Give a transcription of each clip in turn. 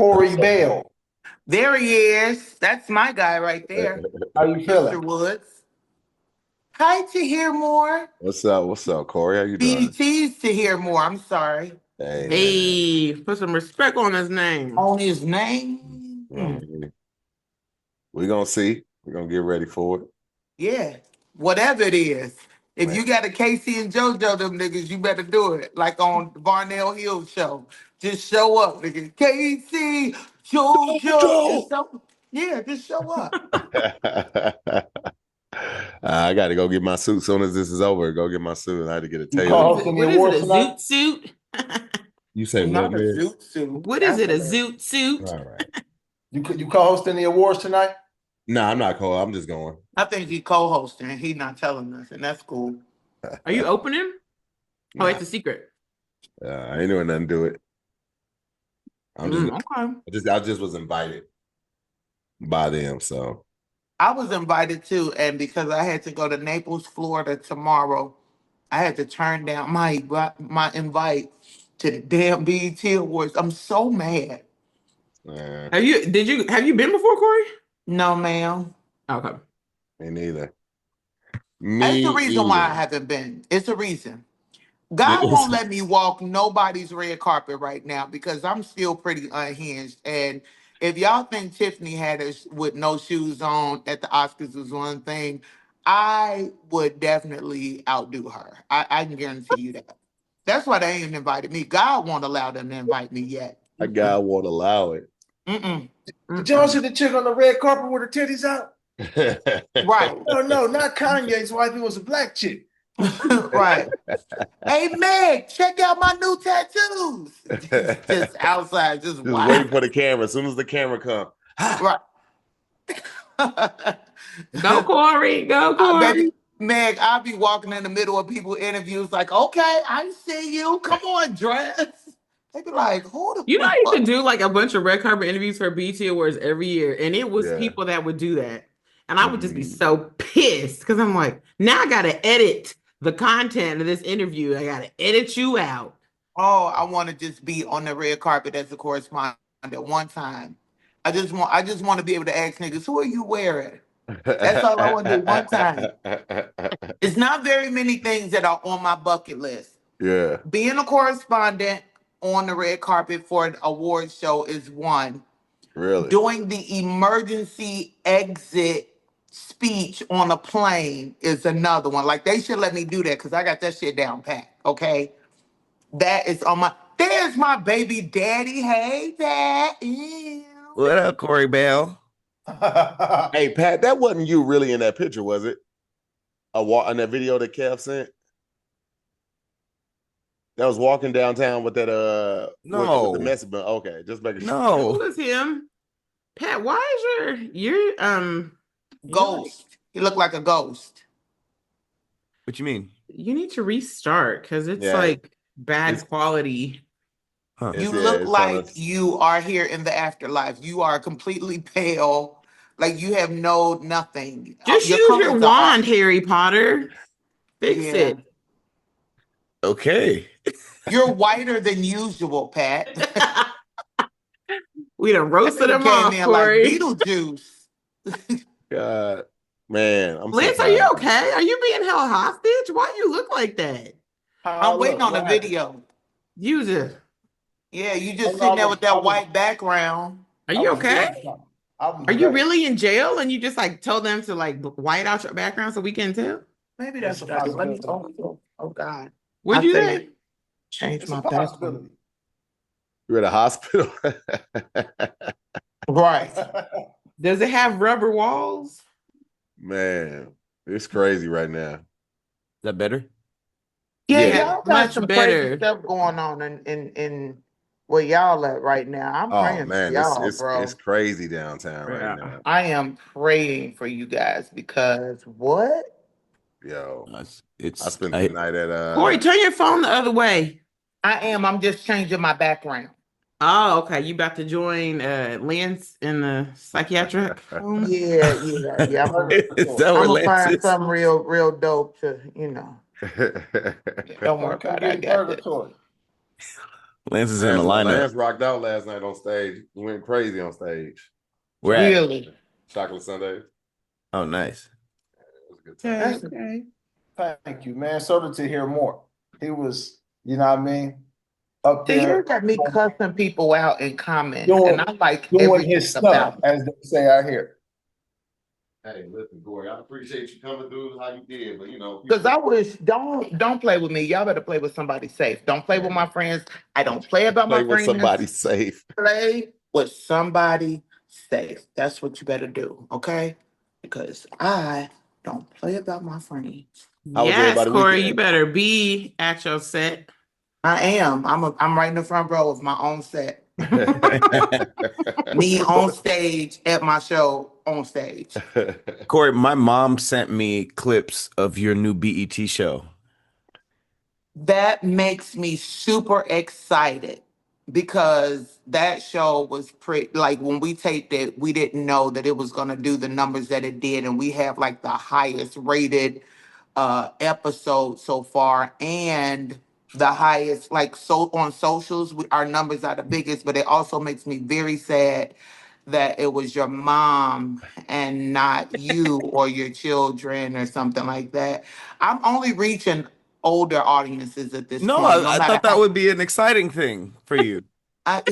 Correy B. There he is. That's my guy right there, How you Mr. feeling? Woods. Hi to hear more. What's up? What's up, Corey? How you doing? BT's to hear more. I'm sorry. Hey, man. Hey, put some respect on his name. On his name. We're gonna see. We're gonna get ready for it. Yeah. Whatever it is. If Man. you got a Casey and JoJo, them niggas, you better do it. Like on Varnell Hill show. Just show up, nigga. Casey, JoJo. Just show up. I got to go get my suit as soon as this is over. Go get my suit. I had to get a You tailor. call What is it, a zoot suit? You say Not what, a man? zoot suit. What is it, a zoot suit? All right. You co-hosting the awards tonight? No, I'm not cold. I'm just going. I think he co-hosting. He's not telling us, and that's cool. Are you opening? Oh, it's a secret. I ain't doing nothing to it. I'm just, Okay. I just was invited by them, so. I was invited too, and because I had to go to Naples, Florida tomorrow, I had to turn down my invite to the damn BET Awards. I'm so mad. Have you been before, Corey? No, ma'am. Okay. Me neither. That's the reason why I haven't been. It's a reason. God won't let me walk nobody's red carpet right now because I'm still pretty unhinged. And if y'all think Tiffany had us with no shoes on at the Oscars was one thing, I would definitely outdo her. I can guarantee you that. That's why they ain't invited me. God won't allow them to invite me yet. God won't allow it. Did y'all see the chick on the red carpet with her titties out? Right. No, not Kanye's wife. It was a black chick. Right. Hey, Meg, check out my new tattoos. Just outside, just waiting for the camera. As soon as the camera comes. Right. Go, Corey. Go, Corey. Meg, I'll be walking in the middle of people interviews like, okay, I see you. Come on, dress. They be like, who the You know, fuck? I used to do like a bunch of red carpet interviews for BT Awards every year, and it was people that would do that. And I would just be so pissed because I'm like, now I got to edit the content of this interview. I got to edit you out. Oh, I want to just be on the red carpet as a correspondent one time. I just want to be able to ask niggas, who are you wearing? That's all I want to do one time. It's not very many things that are on my bucket list. Yeah. Being a correspondent on the red carpet for an award show is one. Really? Doing the emergency exit speech on a plane is another one. Like, they should let me do that because I got that shit down pat. Okay. That is on my. There's my baby daddy. Hey, Pat. Ew. What up, Corey Bell? Hey, Pat, that wasn't you really in that picture, was it? In that video that Kev sent? That was walking downtown with that no, with the message. Okay, just making sure. No, it was him. Pat, why is your ghost? He looked like a ghost. What you mean? You need to restart because it's like bad quality. Huh. You look like you are here in the afterlife. You are completely pale, like you have nothing. Just use your wand, Harry Potter. Fix it. Okay. You're whiter than usual, Pat. We done roasted him off, Corey. Like Beetlejuice. God, man, Liz, are you okay? Are you being held hostage? Why you look like that? I'm waiting on the video. Use it. Yeah, you just sitting there with that white background. Are you okay? Are you really in jail and you just like told them to like white out your background so we can tell? Maybe that's what I do. Oh God. What'd you say? Change my background. You're at a hospital. Right. Does it have rubber walls? Man, it's crazy right now. Is that better? Yeah, y'all got much some better crazy stuff going on in where y'all at right now. I'm praying for y'all, bro. It's crazy downtown right now. I am praying for you guys because what? Yo, I it's spent the night at Corey, turn your phone the other way. I am. I'm just changing my background. Oh, okay. You about to join Lance in the psychiatric home? Yeah. I'm gonna find something real dope to, Don't worry about it. I got it. Lance is in the lineup. Lance rocked out last night on stage. He went crazy on stage. Where at? Really? Chocolate Sundays. Oh, nice. It was a good time. Okay. Thank you, man. So to hear more. He was, you know what I mean, up See, there you got me cussing people out in comments, doing, and I like doing everything his stuff, about it. as they say out here. Hey, listen, Corey, I appreciate you coming through how you did, but you know, Because I wish don't play with me. Y'all better play with somebody safe. Don't play with my friends. I don't play about play my with friends. somebody safe. Play with somebody safe. That's what you better do, okay? Because I don't play about my friends. How was Yes, everybody Corey, weekend? you better be at your set. I am. I'm right in the front row of my own set. Me on stage at my show on stage. Corey, my mom sent me clips of your new BET show. That makes me super excited because that show was pretty, like when we taped it, we didn't know that it was going to do the numbers that it did. And we have like the highest rated episode so far and the highest, like, so on socials, our numbers are the biggest, but it also makes me very sad that it was your mom and not you or your children or something like that. I'm only reaching older audiences at this No, point. No I matter thought that how would be an exciting thing for you. I,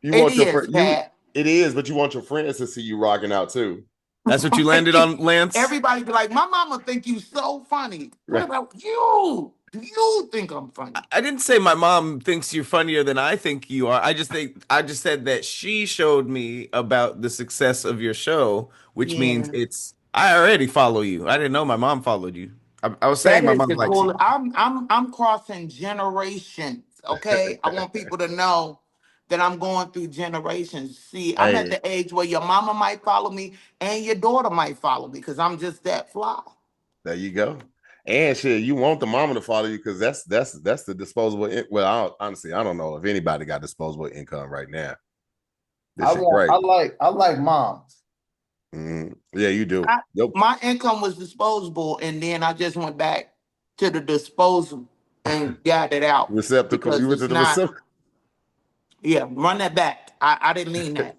You it want your is, friend, Pat. it is, but you want your friends to see you rocking out too. That's what you landed on, Lance? Everybody be like, my mama think you so funny. What Right. about you? Do you think I'm funny? I didn't say my mom thinks you're funnier than I think you are. I just said that she showed me about the success of your show, which means Yeah. I already follow you. I didn't know my mom followed you. I was saying That my is mom the likes cool. you. I'm crossing generations. Okay, I want people to know that I'm going through generations. See, I'm at Hey, the age where your mama might follow me and your daughter might follow me because I'm just that fly. there you go. And shit, you want the mama to follow you because that's the disposable. Well, honestly, I don't know if anybody got disposable income right now. This shit great. I like moms. Yeah, you do. My income was disposable, and then I just went back to the disposal and got it out. Receptacle. Because You went to it's the not. receptacle. Yeah, run that back. I didn't mean that.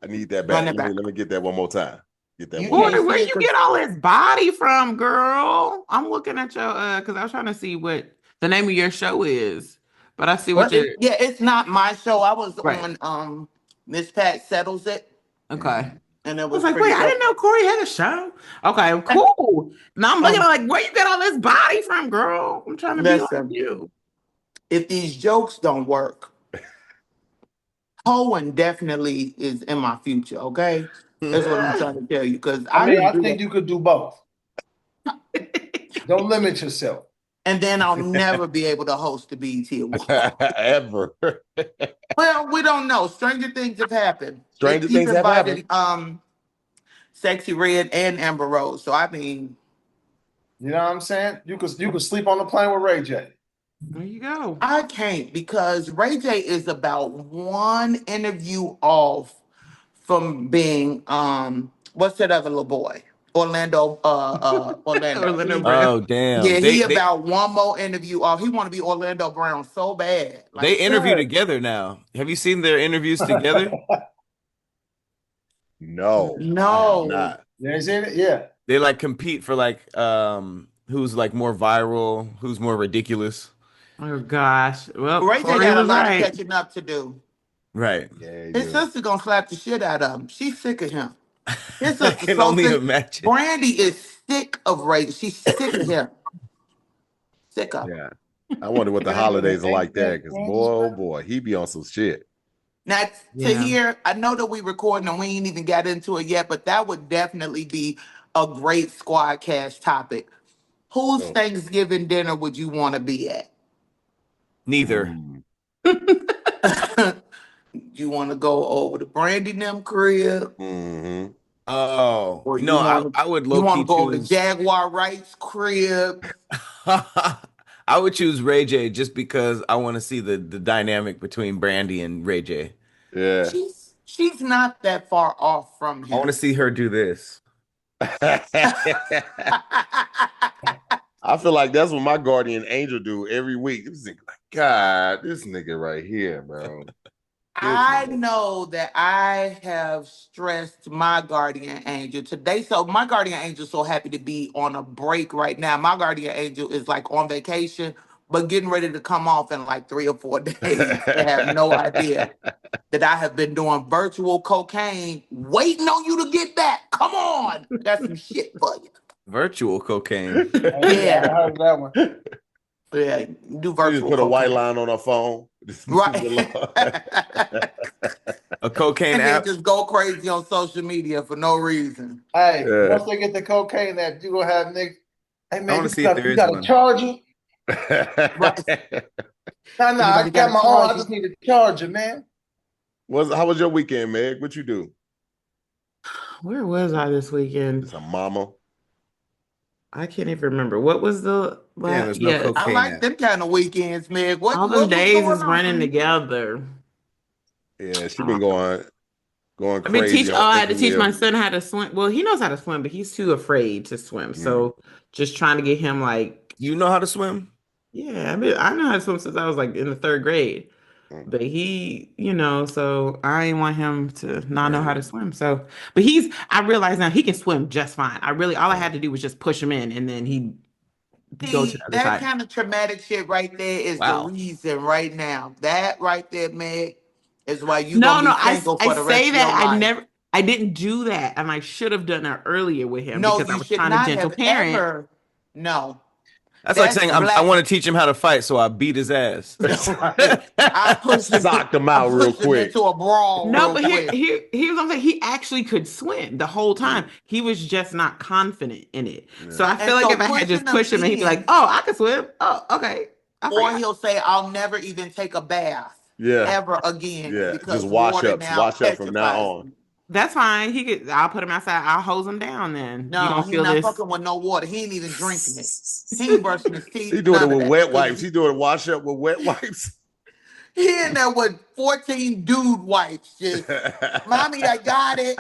I need that Run back. it back. Let me get that one more time. Get that You one. can't Boy, where see it you 'cause- get all this body from, girl? I'm looking at your because I was trying to see what the name of your show is, but I see Well, what your yeah, it's not my show. I was right. on Miss Pat Settles It, Okay. and it I was was like, pretty wait, I dope. didn't know Corey had a show. Okay, cool. Now I'm looking at like where you get all this body from, girl. I'm trying to be like Listen, you. if these jokes don't work, Cohen definitely is in my future. Okay, that's what I'm trying to tell you because I mean, can I do think that. you could do both. Don't limit yourself. And then I'll never be able to host the BET Awards. Ever. Well, we don't know. Stranger things have happened. Stranger They keep things have inviting happened. Sexy Red and Amber Rose. So I mean, You know what I'm saying? You could sleep on the plane with Ray J. There you go. I can't because Ray J is about one interview off from being what's that other little boy? Orlando Orlando Brown. Oh, damn. Yeah, They he about one more interview off. He want to be Orlando Brown so bad. they Like, interview sir. together now. Have you seen their interviews together? No, I have No. not. There's it. Yeah. They like compete for like who's like more viral, who's more ridiculous. Oh gosh. Well, Ray J Corey got a was lot of right. catching up to do. Right. Yeah, His sister gonna slap the shit out of him. She's sick of him. His I sister can so only sick. imagine. Brandy is sick of Ray. She's sick of him. Sick of him. Yeah. I wonder what the holidays are like there because boy, oh boy, he be on some shit. Now to Yeah. hear, I know that we recording and we ain't even got into it yet, but that would definitely be a great squad cast topic. Whose Oh. Thanksgiving dinner would you want to be at? Neither. You want to go over to Brandy and them crib? Mm-hmm. Oh Or you no, wanna- I would You low want key to go over to choose. Jaguar Wright's crib? I would choose Ray J just because I want to see the dynamic between Brandy and Ray J. Yeah. She's not that far off from I him. want to see her do this. I feel like that's what my guardian angel do every week. It was like, God, this nigga right here, bro. I know that I have stressed my guardian angel today. So my guardian angel is so happy to be on a break right now. My guardian angel is like on vacation, but getting ready to come off in like 3 or 4 days. They have no idea that I have been doing virtual cocaine, waiting on you to get back. Come on, that's some shit for you. Virtual cocaine. Yeah. I heard that one. Yeah, do You virtual just put a white cocaine. line on her phone. Right. A cocaine And then app. just go crazy on social media for no reason. Hey, Yeah. once they get the cocaine that you gonna have niggas. Hey man, wanna see if there you is got one. a charger? Right. No, I Anybody got got a my own. I charger? just need a charger, man. How was your weekend, Meg? What you do? Where was I this weekend? Just a mama. I can't even remember. What was the Damn, there's no I cocaine like app. them kind of weekends, Meg. What all was them days going is on? running together. Yeah, she been going I crazy. I had to teach my son how to swim. Well, he knows how to swim, but he's too afraid to swim. So just trying to get him like, You know how to swim? yeah, I know how to swim since I was like in the 3rd grade. But he, so I didn't want him to not know how to swim. So, but I realize now he can swim just fine. All I had to do was just push him in and then he'd go to See, the other that side. kind of traumatic shit right there is Wow. the reason right now. That right there, Meg, is why you No, gonna be single for the rest say of your life. I didn't do that. And I should have done that earlier with him No, because I you was should trying to not gentle have parent. ever. No. That's like saying I black. want to teach him how to fight, so I beat his ass. I pushed him, Socked him out real quick. into a brawl. No, real but quick. here's what I'm saying. He actually could swim the whole time. He was just not confident in it. So I feel like if I had just pushed him and he'd be like, "Oh, I can swim. Oh, okay." Or he'll say, "I'll never even take a bath, ever again." Yeah, because just wash water up. now Wash up from now petrifies on. me. That's fine. I'll put him outside. I'll hose him down. Then No, you don't he's feel not this. fucking with no water. He ain't even drinking it. He ain't brushing his teeth. He doing it none of with that. wet wipes. He doing wash up with wet wipes. He in there with 14 dude wipes. Just, mommy, I got it.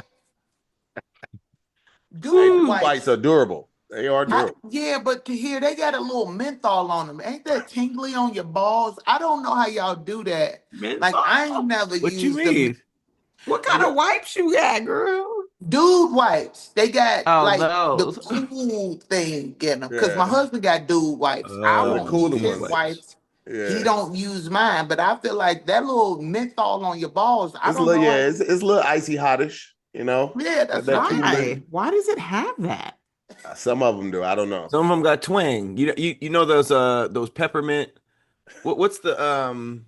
Dude wipes are durable. They are durable. Yeah, but they got a little menthol on them. Ain't that tingly on your balls? I don't know how y'all do that. Menthol? Like, I ain't never What used you mean? What kind of wipes you got, girl? Dude wipes. They got those. the cool thing in them. Because my husband got dude wipes. I the won't cooler use his ones. wipes. Yeah. He don't use mine. But I feel like that little menthol on your balls, I don't know. Yeah, it's a little icy hottish, Yeah, that's why. Why does it have that? Some of them do. I don't know. Some of them got twang. You know those peppermint. What's the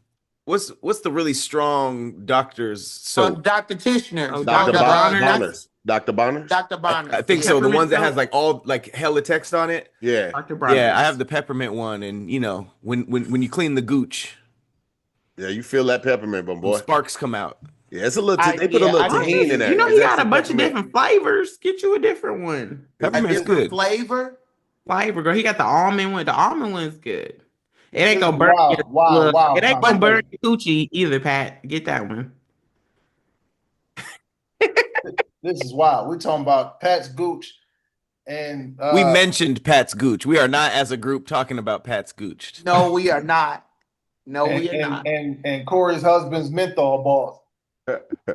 really strong doctor's soap? Dr. Tishner. Oh, Dr. Bronner's. Dr. Bonners? Dr. Bonners. I think so. The Peppermint ones that soap? has like all like hella text on it. Yeah. Dr. Bronner's. Yeah, I have the peppermint one, and when you clean the gooch, yeah, you feel that peppermint, boy. Sparks come out. Yeah, it's a little. They put a little tahini in there. You know, he got a bunch of different flavors. Get you a different one. Peppermint's good. Flavor, girl. He got the almond one. The almond one's good. It ain't gonna burn your wow. It ain't gonna burn your coochie either, Pat. Get that one. This is wild. We're talking about Pat's Gooch, and We mentioned Pat's Gooch. We are not, as a group, talking about Pat's Gooch. No, we are not. No, we are not. And Corey's husband's menthol balls.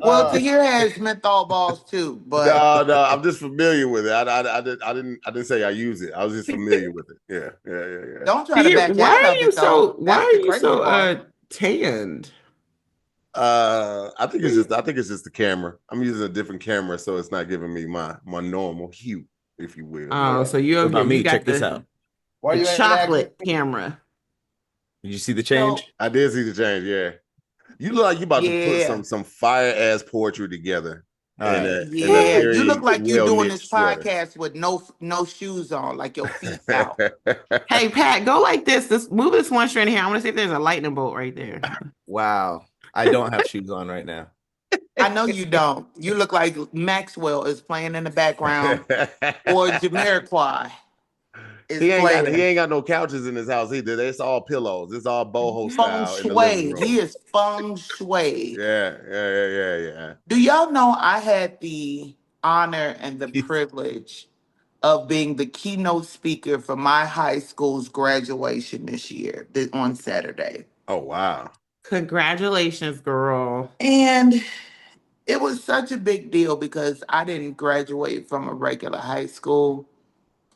Well, Tahir has menthol balls too, but no, I'm just familiar with it. I didn't say I use it. I was just familiar with it. Yeah. Don't try to back why out are of you it, so? though. Why That's are the you crazy so part. tanned? I think it's just the camera. I'm using a different camera, so it's not giving me my normal hue, if you will. Oh, so you What about me? got Check this out. Why you the ain't chocolate acting? camera. Did you see the change? I did see the change. Yeah, you look like you about to put some fire ass poetry together. You look like you're doing this sweater. podcast with no shoes on, like your feet out. Hey, Pat, go like this. Move this one strand here. I want to see if there's a lightning bolt right there. Wow. I don't have shoes on right now. I know you don't. You look like Maxwell is playing in the background, or Jamiroquai is He playing. ain't got no couches in his house either. It's all pillows. It's all boho style. Feng shui. He is feng shui. Yeah. Do y'all know I had the honor and the privilege of being the keynote speaker for my high school's graduation this year, on Saturday? Oh, wow. Congratulations, girl. And it was such a big deal because I didn't graduate from a regular high school.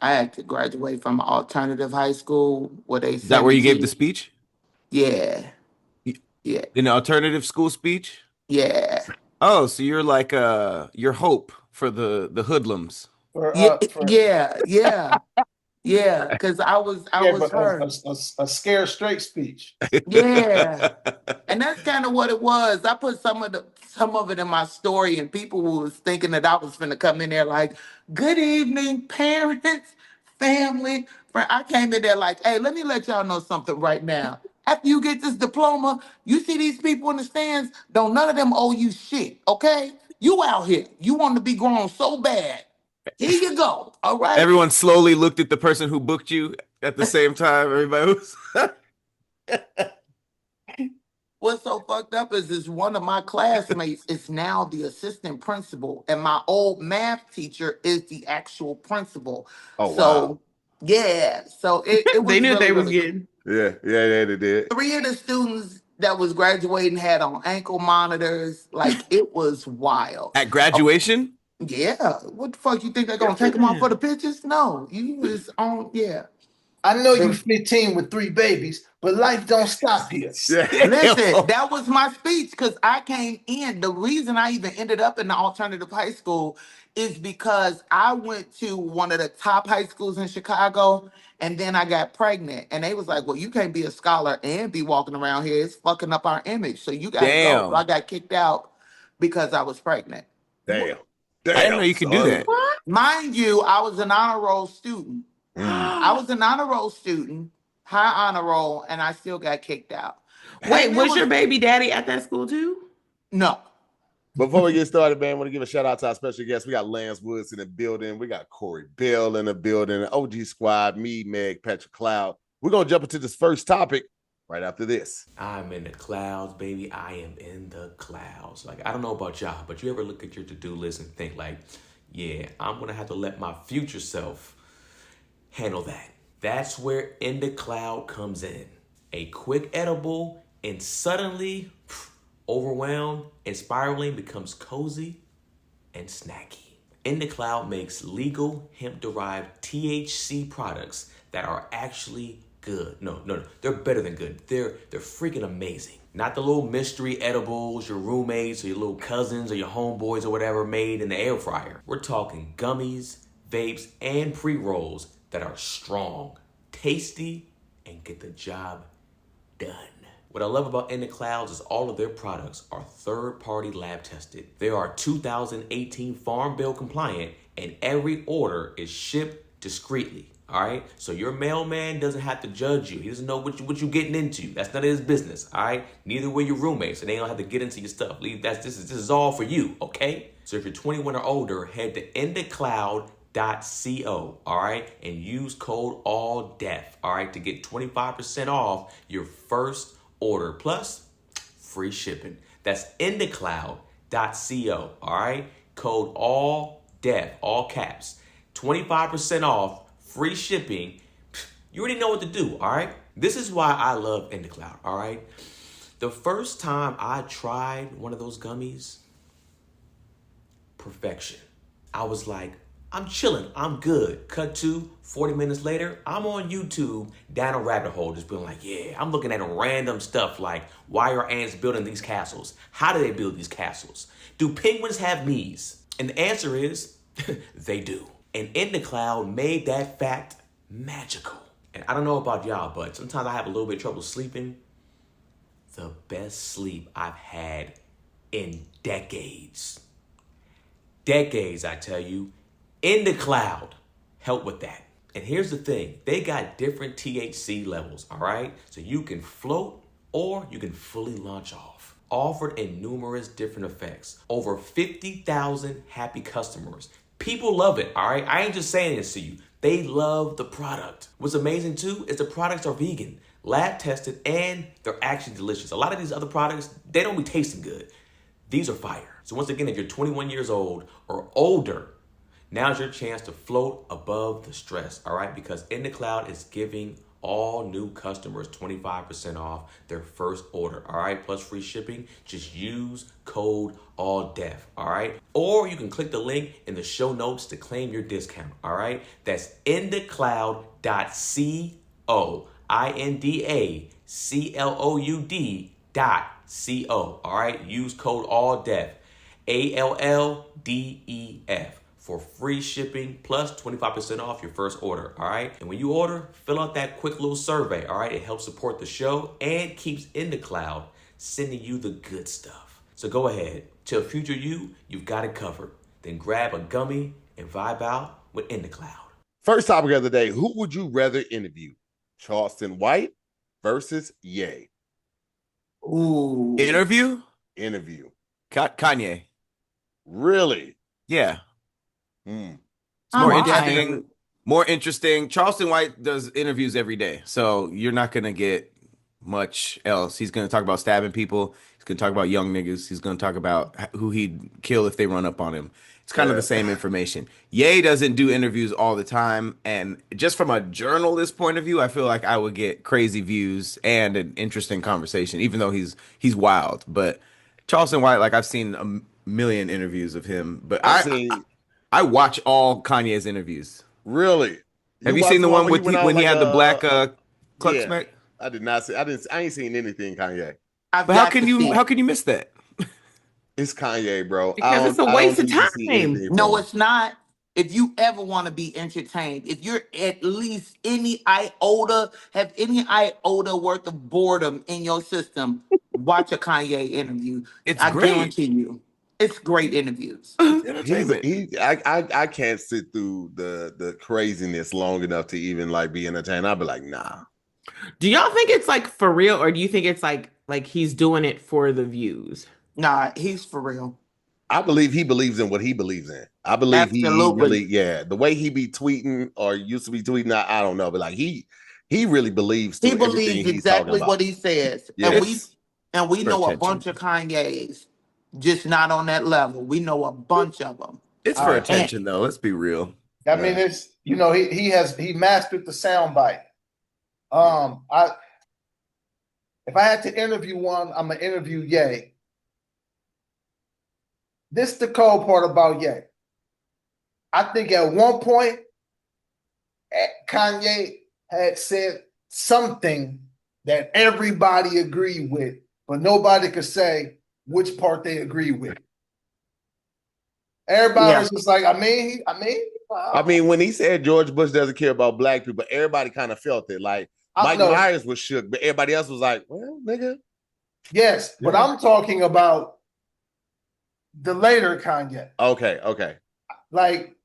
I had to graduate from an alternative high school where they Is that send where the you gave the kids. speech? Yeah, yeah, An alternative school speech? yeah. Oh, so you're like your hope for the hoodlums. Yeah, For yeah, yeah, yeah. Because I gave was her. a scared straight speech. Yeah, and that's kind of what it was. I put some of it in my story, and people was thinking that I was finna come in there like, "Good evening, parents, family." I came in there like, "Hey, let me let y'all know something right now. After you get this diploma, you see these people in the stands. Don't none of them owe you shit. Okay? You out here. You want to be grown so bad. Here you go. All right." Everyone slowly looked at the person who booked you at the same time. Everybody was What's so fucked up is one of my classmates is now the assistant principal, and my old math teacher is the actual principal. Oh, wow. So yeah, so it They was knew what really, they was really cool. getting. Yeah, they did. 3 of the students that was graduating had on ankle monitors. Like it was wild. at Oh, graduation. yeah. What the fuck you think they're Good gonna for take them off for them. the pictures? No, you was on. Yeah. I know you 15 with 3 babies, but life don't stop here. Listen, that was my speech because I came in. The reason I even ended up in the alternative high school is because I went to one of the top high schools in Chicago and then I got pregnant. And they was like, well, you can't be a scholar and be walking around here. It's fucking up our image. So you got to go. So I Damn. got kicked out because I was pregnant. Damn. I didn't know Damn, you could do son. that. What? Mind you, I was an honor roll student. I was an honor roll student, high honor roll, and I still got kicked out. Wait, And it was your was baby daddy at that school too? no. Before we get started, man, I want to give a shout out to our special guests. We got Lance Woods in the building. We got Correy Bell in the building. OG SquADD, me, Meg, Patrick Cloud. We're going to jump into this first topic right after this. I'm in the clouds, baby. I am in the clouds. Like, I don't know about y'all, but you ever look at your to-do list and think like, yeah, I'm going to have to let my future self handle that. That's where INDACLOUD comes in. A quick edible and suddenly overwhelmed and spiraling becomes cozy and snacky. INDACLOUD makes legal hemp-derived THC products that are actually good. No, they're better than good. They're freaking amazing. Not the little mystery edibles your roommates or your little cousins or your homeboys or whatever made in the air fryer. We're talking gummies, vapes, and pre-rolls that are strong, tasty, and get the job done. What I love about INDACLOUD is all of their products are third-party lab tested. They are 2018 Farm Bill compliant, and every order is shipped discreetly. All right, so your mailman doesn't have to judge you. He doesn't know what you getting into. That's none of his business. All right, neither will your roommates, and they don't have to get into your stuff. This is all for you. Okay, so if you're 21 or older, head to indacloud.co, all right, and use code ALLDEAF, all right, to get 25% off your first order plus free shipping. That's indacloud.co, all right, code ALLDEAF, all caps, 25% off, free shipping. You already know what to do, all right? This is why I love INDACLOUD, all right? The first time I tried one of those gummies, perfection. I was like, I'm chilling, I'm good. Cut to 40 minutes later, I'm on YouTube down a rabbit hole just being like, yeah, I'm looking at random stuff like, why are ants building these castles? How do they build these castles? Do penguins have knees? And the answer is, they do. And INDACLOUD made that fact magical. And I don't know about y'all, but sometimes I have a little bit of trouble sleeping. The best sleep I've had in decades. Decades, I tell you. INDACLOUD help with that. And here's the thing. They got different THC levels, all right? So you can float or you can fully launch off. Offered in numerous different effects. Over 50,000 happy customers. People love it, all right? I ain't just saying this to you. They love the product. What's amazing too is the products are vegan, lab tested, and they're actually delicious. A lot of these other products, they don't be tasting good. These are fire. So once again, if you're 21 years old or older, now's your chance to float above the stress, all right? Because INDACLOUD is giving All new customers 25% off their first order. All right, plus free shipping. Just use code ALLDEF. All right, or you can click the link in the show notes to claim your discount. All right, that's indacloud.co. INDACLOUD.co. All right, use code ALLDEF. ALLDEF for free shipping plus 25% off your first order. All right. And when you order, fill out that quick little survey. All right. It helps support the show and keeps INDACLOUD sending you the good stuff. So go ahead. Till future you've got it covered. Then grab a gummy and vibe out with INDACLOUD. First topic of the day: who would you rather interview, Charleston White versus Ye? Ooh. Interview? Kanye. Really? Yeah. Mm. It's more interesting. Charleston White does interviews every day, so you're not gonna get much else. He's gonna talk about stabbing people. He's gonna talk about young niggas. He's gonna talk about who he'd kill if they run up on him. It's kind of the same information. Ye doesn't do interviews all the time, and just from a journalist point of view, I feel like I would get crazy views and an interesting conversation, even though he's wild. But Charleston White, like I've seen a million interviews of him, but I watch all Kanye's interviews. Really? Have you seen the one when he had the black cluck smack? I did not see. I ain't seen anything Kanye. But how can you miss that? It's Kanye, bro. Because it's a waste of time. No, it's not. If you ever want to be entertained, if you're at least have any iota worth of boredom in your system, watch a Kanye interview. It's great. I guarantee you. It's great interviews. I can't sit through the craziness long enough to even like be entertained. I'll be like, nah. Do y'all think it's like for real, or do you think it's like he's doing it for the views? Nah, he's for real. I believe he believes in what he believes in. I believe Absolutely. the way he be tweeting or used to be tweeting, I don't know, but like he really believes. He believes exactly what he says, Yes. and we know a bunch of Kanyes, just not on that level. We know a bunch of them. It's for attention, though. Let's be real. I mean, it's he mastered the soundbite. If I had to interview one, I'm gonna interview Ye. This is the cold part about Ye. I think at one point, Kanye had said something that everybody agreed with, but nobody could say which part they agree with. Everybody was just like, I mean, when he said George Bush doesn't care about black people, everybody kind of felt it. Like Mike Myers was shook, but everybody else was like, well, nigga. Yes, but I'm talking about the later Kanye. Okay. Like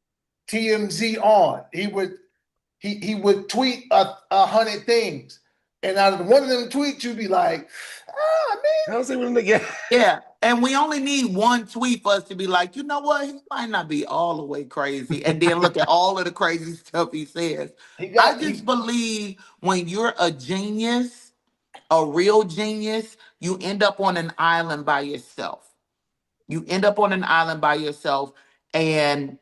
TMZ on. He would tweet 100 things. And out of one of them tweets, you'd be like, man. How's it with him? Yeah. And we only need one tweet for us to be like, you know what? He might not be all the way crazy. And then look at all of the crazy stuff he says. I just believe when you're a genius, a real genius, you end up on an island by yourself. And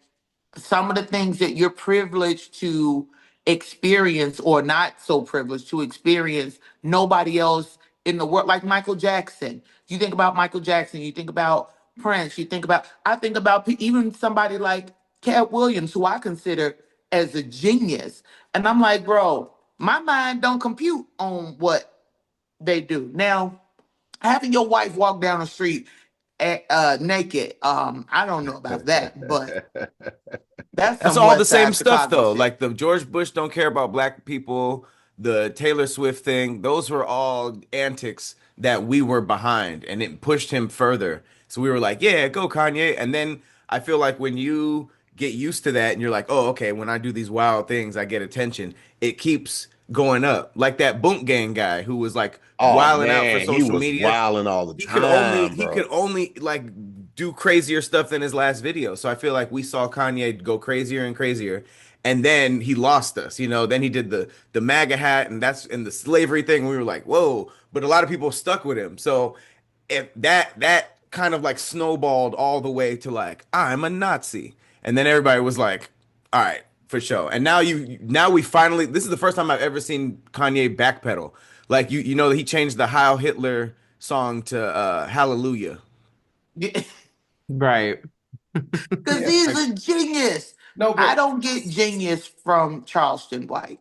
some of the things that you're privileged to experience or not so privileged to experience, nobody else in the world, like Michael Jackson. You think about Michael Jackson, you think about Prince, I think about even somebody like Cat Williams, who I consider as a genius. And I'm like, bro, my mind don't compute on what they do. Now, having your wife walk down the street naked, I don't know about that, but that's all the same stuff, though. Like the George Bush don't care about black people, the Taylor Swift thing, those were all antics that we were behind, and it pushed him further. So we were like, yeah, go Kanye. And then I feel like when you get used to that and you're like, oh, okay, when I do these wild things, I get attention, it keeps going up. Like that Boonk Gang guy who was like wilding out for social media. Wilding all the time. He could only like do crazier stuff than his last video. So I feel like we saw Kanye go crazier and crazier. And then he lost us, then he did the MAGA hat and the slavery thing. We were like, whoa, but a lot of people stuck with him. So if that kind of like snowballed all the way to like, I'm a Nazi. And then everybody was like, all right, For sure. And now we finally, this is the first time I've ever seen Kanye backpedal. Like you know he changed the Heil Hitler song to Hallelujah. Right. Because he's a genius. No, I but don't get genius from Charleston White.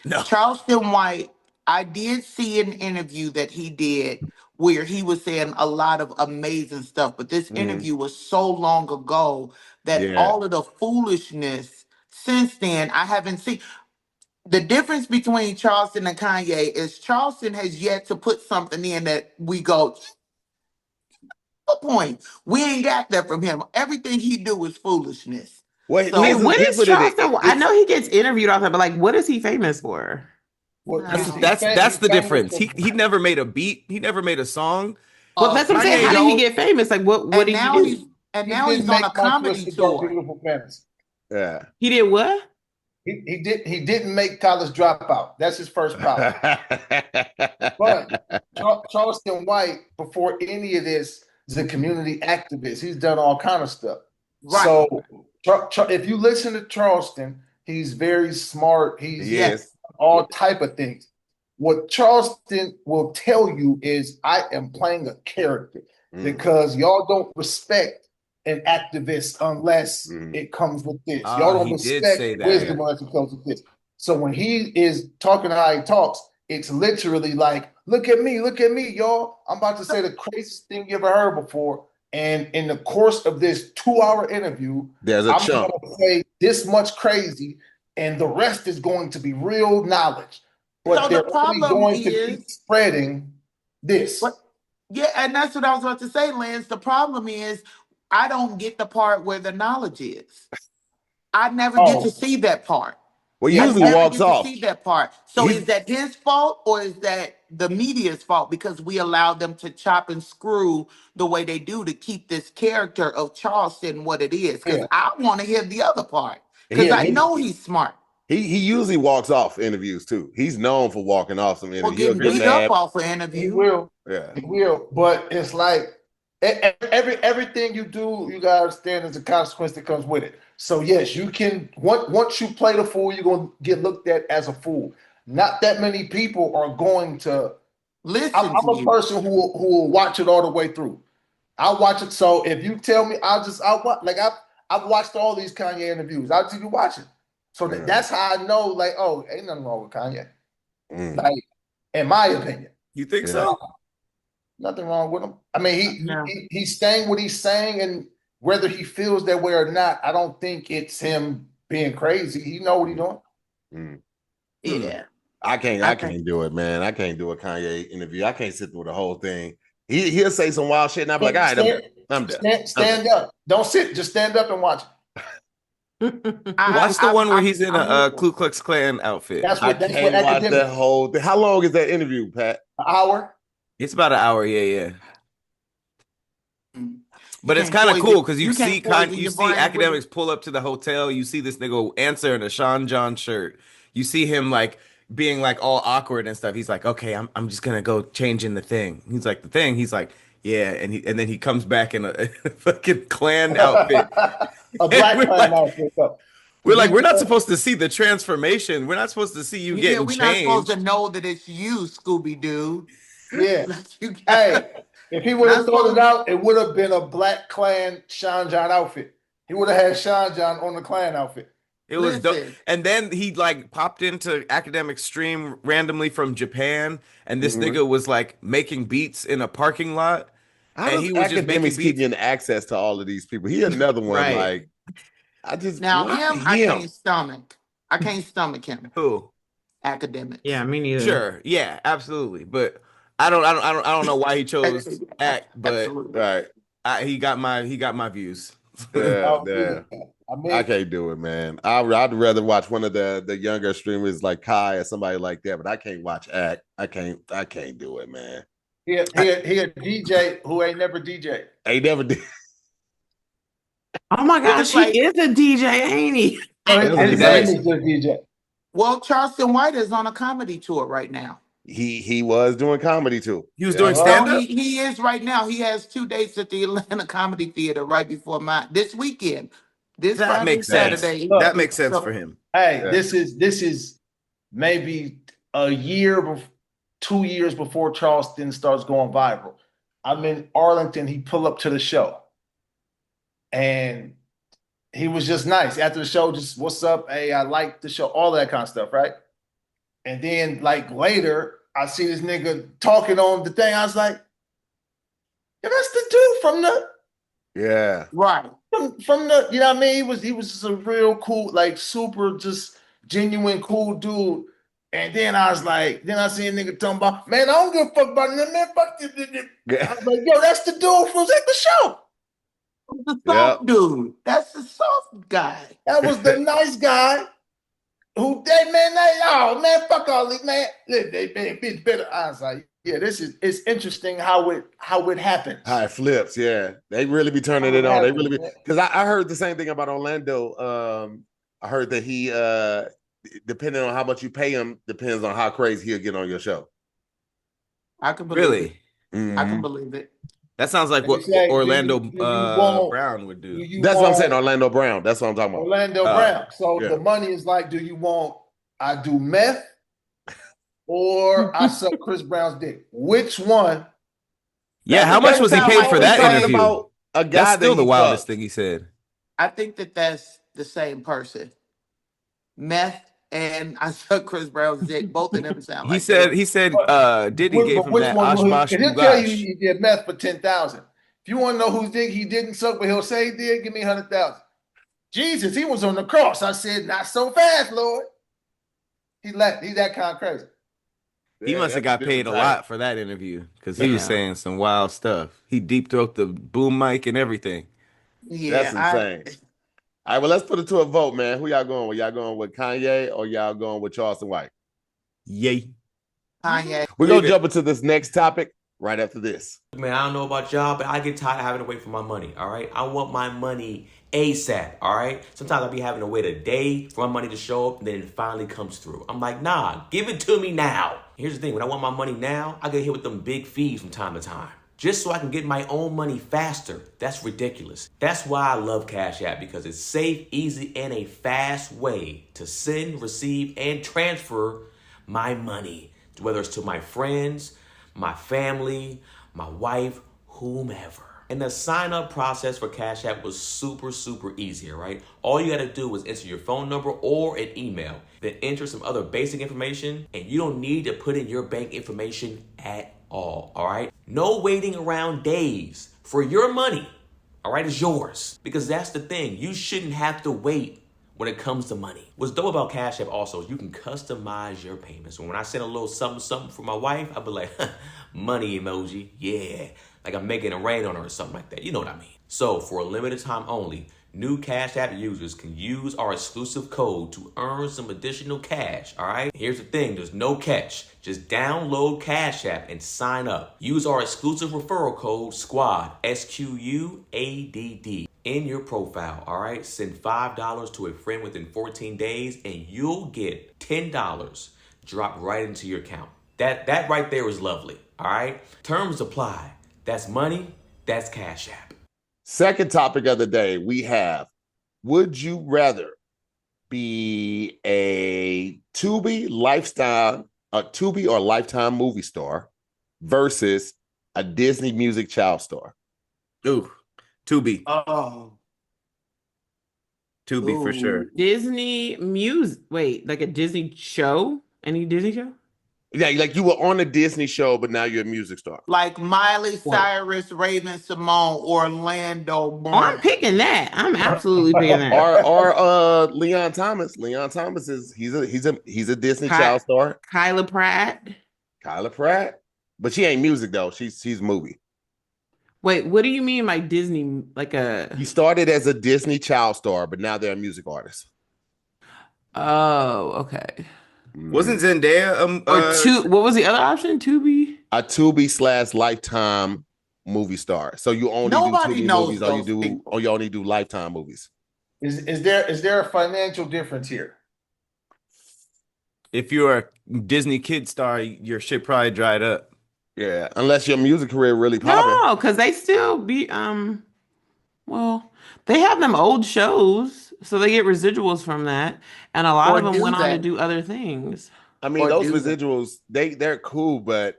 No. Charleston White, I did see an interview that he did where he was saying a lot of amazing stuff, but this interview was so long ago that all of the foolishness since then I haven't seen. The difference between Charleston and Kanye is Charleston has yet to put something in that we go, what point? We ain't got that from him. Everything he do is foolishness. Wait, So, what is Charleston? I know he gets interviewed all the time, but like, what is he famous for? That's the difference. He never made a beat. He never made a song. Well, that's what I'm saying. How did he get famous? Like, what did he do? And now he's on a comedy tour. Yeah. He did what? He didn't make College Dropout. That's his first problem. But Charleston White, before any of this, is a community activist. He's done all kind of stuff. Right. So if you listen to Charleston, he's very smart. He's all type of things. What Charleston will tell you is, I am playing a character because y'all don't respect an activist unless it comes with this. Y'all don't respect wisdom unless it comes with this. So when he is talking how he talks, it's literally like, look at me, y'all. I'm about to say the craziest thing you ever heard before. And in the course of this 2-hour interview, I'm going to say this much crazy, and the rest is going to be real knowledge. But so they're the problem only going to keep spreading this. Yeah, and that's what I was about to say, Lance. The problem is, I don't get the part where the knowledge is. I never get to see that part. Well, usually walks off. See that part. So is that his fault or is that the media's fault because we allow them to chop and screw the way they do to keep this character of Charleston what it is? Because I want to hear the other part because I know he's smart. He usually walks off interviews too. He's known for walking off some interviews. He'll get beat up off an interview. He will. Yeah. He will. But it's like everything you do, you gotta understand there's a consequence that comes with it. So yes, you can once you play the fool, you're gonna get looked at as a fool. Not that many people are going to listen. I'm a person who will watch it all the way through. I'll watch it. So if you tell me, I'll watch. Like I've watched all these Kanye interviews. I'll keep watching. So that's how I know. Like, oh, ain't nothing wrong with Kanye. Like, in my opinion. You think so? Nothing wrong with him. I mean, he's saying what he's saying, and whether he feels that way or not, I don't think it's him being crazy. He know what he's doing. Yeah. I can't do it, man. I can't do a Kanye interview. I can't sit through the whole thing. He'll say some wild shit, and I'll be like, all right, I'm done. Stand up. Don't sit. Just stand up and watch it. Watch the one where he's in a Ku Klux Klan outfit. That's what watch that whole thing. How long is that interview, Pat? An hour. It's about an hour. Yeah. But it's kind of cool because you see academics pull up to the hotel. You see this nigga answer in a Sean John shirt. You see him like being like all awkward and stuff. He's like, okay, I'm just gonna go change in the thing. He's like, the thing. He's like, yeah, and then he comes back in a fucking Klan outfit. A black Klan outfit. We're like, we're not supposed to see the transformation. We're not supposed to see you getting changed. We're not supposed to know that it's you, Scooby Doo. Yeah. Hey, if he would have thrown it out, it would have been a black Klan Sean John outfit. He would have had Sean John on the Klan outfit. It was dope. And then he like popped into Academic Stream randomly from Japan, and this nigga was like making beats in a parking lot. And he was just making keep getting access to all of these people. He another one like I can't stomach. I can't stomach him. Who? Academics. Yeah, me neither. Sure. Yeah, absolutely. But I don't know why he chose act, but he got my views. Yeah. I can't do it, man. I'd rather watch one of the younger streamers like Kai or somebody like that, but I can't watch act. I can't do it, man. He a DJ who ain't never DJ. Ain't never did. Oh my gosh, he is a DJ, ain't he? He's a DJ. Well, Charleston White is on a comedy tour right now. He was doing comedy too. He was doing stand-up? He is right now. He has 2 dates at the Atlanta Comedy Theater right before this weekend. This That Friday, makes sense. Saturday. Look, That makes sense so- for him. Hey, Yeah. this is maybe a year, 2 years before Charleston starts going viral. I'm in Arlington. He pulled up to the show, and he was just nice after the show. Just what's up? Hey, I like the show. All that kind of stuff, right? And then like later, I see this nigga talking on the thing. I was like, yeah, that's the dude from the Yeah. Right. from the, you know what I mean? He was just a real cool, like super just genuine cool dude. And then I was like, then I see a nigga talking about, man, I don't give a fuck about it, man. Fuck this. I was like, yo, that's the dude who was at the show. The soft dude. That's the soft guy. That was the nice guy who oh man, fuck all these, man. They bitch better. I was like, yeah, it's interesting how it happens. How it flips, yeah. They really be turning it on. They really be, because I heard the same thing about Orlando. I heard that he depending on how much you pay him, depends on how crazy he'll get on your show. I can believe Really? it. I can believe it. That sounds like what Say, Orlando do you want- Brown would do. That's what I'm saying, Orlando Brown. That's what I'm talking about. Orlando Brown. So yeah. the money is like, do you want I do meth or I suck Chris Brown's dick? Which one? Yeah, how much was he paid for that talking interview? about a guy That's still that the he wildest fucked. thing he said. I think that's the same person. Meth and I suck Chris Brown's dick. Both of them sound like He said Diddy gave him that Oshkosh He'll tell you Bugaj. he did meth for 10,000. If you want to know whose dick he didn't suck, but he'll say he did, give me 100,000. Jesus, he was on the cross. I said, not so fast, Lord. He's that kind of crazy. He Yeah, must have that's got paid a different lot for that interview because he was Yeah. saying some wild stuff. He deep throat the boom mic and everything. Yeah, That's insane. All right, well, let's put it to a vote, man. Who y'all going with? Y'all going with Kanye or y'all going with Charleston White? Yay. Kanye. We're going to jump into this next topic right after this. Man, I don't know about y'all, but I get tired of having to wait for my money, all right? I want my money ASAP, all right? Sometimes I'll be having to wait a day for my money to show up, and then it finally comes through. I'm like, nah, give it to me now. Here's the thing, when I want my money now, I get hit with them big fees from time to time. Just so I can get my own money faster. That's ridiculous. That's why I love Cash App, because it's safe, easy, and a fast way to send, receive, and transfer my money, whether it's to my friends, my family, my wife, whomever. And the sign up process for Cash App was super, super easy, right? All you gotta do was enter your phone number or an email, then enter some other basic information, and you don't need to put in your bank information at all right? No waiting around days for your money, all right? It's yours. Because that's the thing, you shouldn't have to wait when it comes to money. What's dope about Cash App also is you can customize your payments. When I send a little something, something for my wife, I'll be like, money emoji, yeah. Like I'm making it rain on her or something like that. You know what I mean? So for a limited time only, new Cash App users can use our exclusive code to earn some additional cash, all right? Here's the thing, there's no catch. Just download Cash App and sign up. Use our exclusive referral code SQUADD, SQUADD, in your profile, all right? Send $5 to a friend within 14 days and you'll get $10 dropped right into your account. That right there is lovely, all right? Terms apply. That's money, that's Cash App. Second topic of the day, we have, would you rather be a Tubi or Lifetime movie star versus a Disney music child star? Ooh, Tubi. Oh. Tubi for sure. Disney music. Wait, like a Disney show? Any Disney show? Yeah, like you were on a Disney show, but now you're a music star. Like Miley Cyrus, Raven Simone, Orlando Bloom. Oh, I'm picking that. I'm absolutely picking that. Or Leon Thomas. Leon Thomas he's a Disney child star. Kyla Pratt. But she ain't music though. She's movie. Wait, what do you mean by Disney? Like a He started as a Disney child star, but now they're a music artist. Oh, okay. Wasn't Zendaya what was the other option? Tubi? A Tubi / Lifetime movie star. So you only Nobody do Tubi knows movies those or you only do Lifetime movies. Is there a financial difference here? If you're a Disney kid star, your shit probably dried up. Yeah, unless your music career really popping. No, because they still be Well, they have them old shows, so they get residuals from that, and a lot Or of them do went on to that. do other things. I mean, Or those do that. residuals, they're cool, but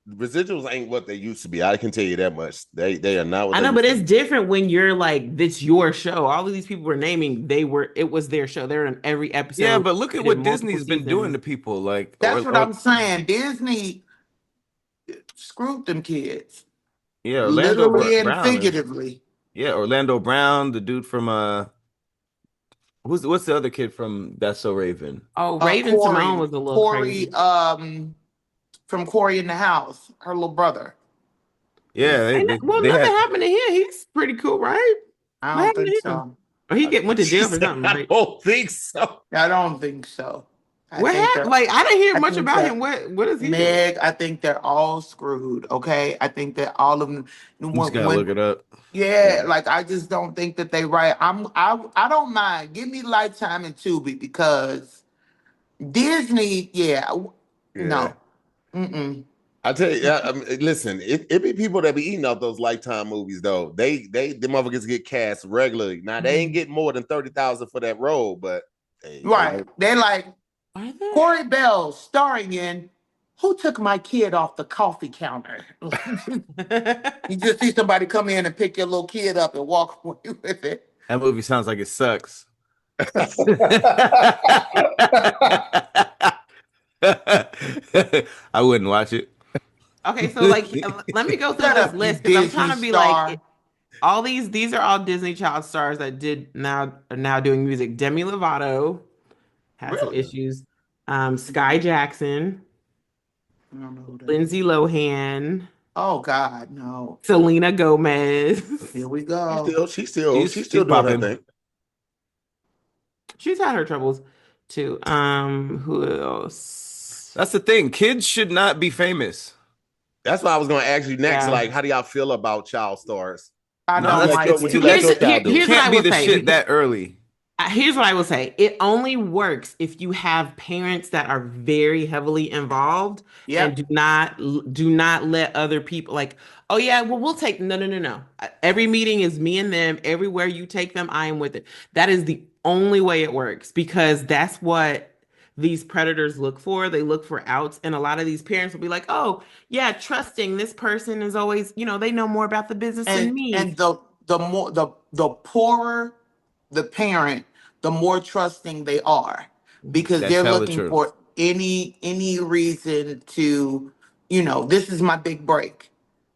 residuals ain't what they used to be. I can tell you that much. They are not what I they know, but used to it's be. different when you're like, it's your show. All of these people were naming, it was their show. They're in every Yeah, episode. but look They at did what multiple Disney's been doing seasons. to people, like That's what or I'm saying. Disney screwed them kids, yeah, literally and Brown is figuratively. Orlando Brown, the dude from what's the other kid from That's So Raven? Oh, Raven Simone was a little Corey, crazy. from Corey in the House, her little brother. Yeah, Well, they nothing had. happened to him. He's pretty cool, right? I What don't happened think to him? so. Or went to jail for something, I right? don't think so. I don't think so. What happened? Like, I didn't hear I much think about that him. What is he doing? Meg, I think they're all screwed. Okay, I think that all of them. You just gotta look it up. Yeah, like I just don't think that they right. I don't mind. Give me Lifetime and Tubi because Disney, Yeah. no. Mm-mm. I tell you, I mean, listen, it be people that be eating off those Lifetime movies though. The motherfuckers get cast regularly. Now they ain't getting more than 30,000 for that role, but Right. They're like Are they? Corey Bell starring in Who Took My Kid Off the Coffee Counter? You just see somebody come in and pick your little kid up and walk away with it. That movie sounds like it sucks. I wouldn't watch it. Okay, so like, let me go through Shut this up, you list because I'm trying to Disney be star. like, all these are all Disney Child stars that are now doing music. Demi Lovato had some Really? issues. Sky Jackson, I don't know who that is. Lindsay Lohan, Oh God, no. Selena Gomez. Here we go. She's still She's doing her popping. thing. She's had her troubles too. Who else? That's the thing. Kids should not be famous. That's what I was gonna ask you next. Yeah. Like, how do y'all feel about child stars? I No, don't that's like good. Would you it. let your child do Here's it? what I Can't be will the say. shit that early. Here's what I will say. It only works if you have parents that are very heavily involved and Yep. do not let other people like, oh yeah, well we'll take no. Every meeting is me and them. Everywhere you take them, I am with it. That is the only way it works because that's what these predators look for. They look for outs, and a lot of these parents will be like, "Oh, yeah, trusting this person is always, they know more about the business than me." And the poorer the parent, the more trusting they are because That's they're hella looking true. for any reason to, this is my big break.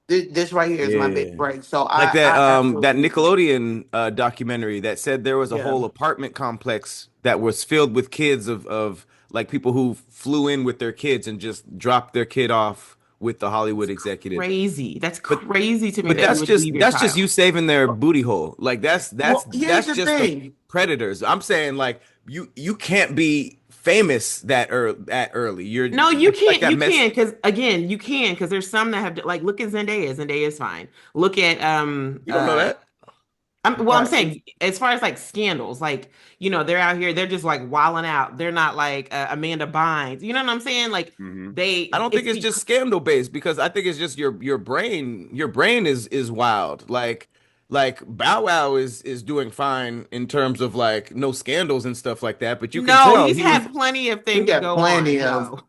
This right here is my big Yeah. break. So Like I that absolutely agree. Nickelodeon documentary that said there was a Yeah. whole apartment complex that was filled with kids of like people who flew in with their kids and just dropped their kid off with the Hollywood executive. Crazy. That's But crazy to me but that you would leave your that's just child. you saving their booty hole. Like Well, here's that's the just the thing. predators. I'm saying like you can't be famous that early. You're No, you like can't. that You mess. can because again, you can because there's some that have like look at Zendaya. Zendaya is fine. Look at You don't know that. I'm saying as far as like scandals, like they're out here, they're just like wilding out. They're not like Amanda Bynes. You know what I'm saying? Like I don't think it's just scandal based because I think it's just your brain. Your brain is wild. Like Bow Wow is doing fine in terms of like no scandals and stuff like that. But you can no, tell he's he was. had plenty of We things to got go plenty on. of No.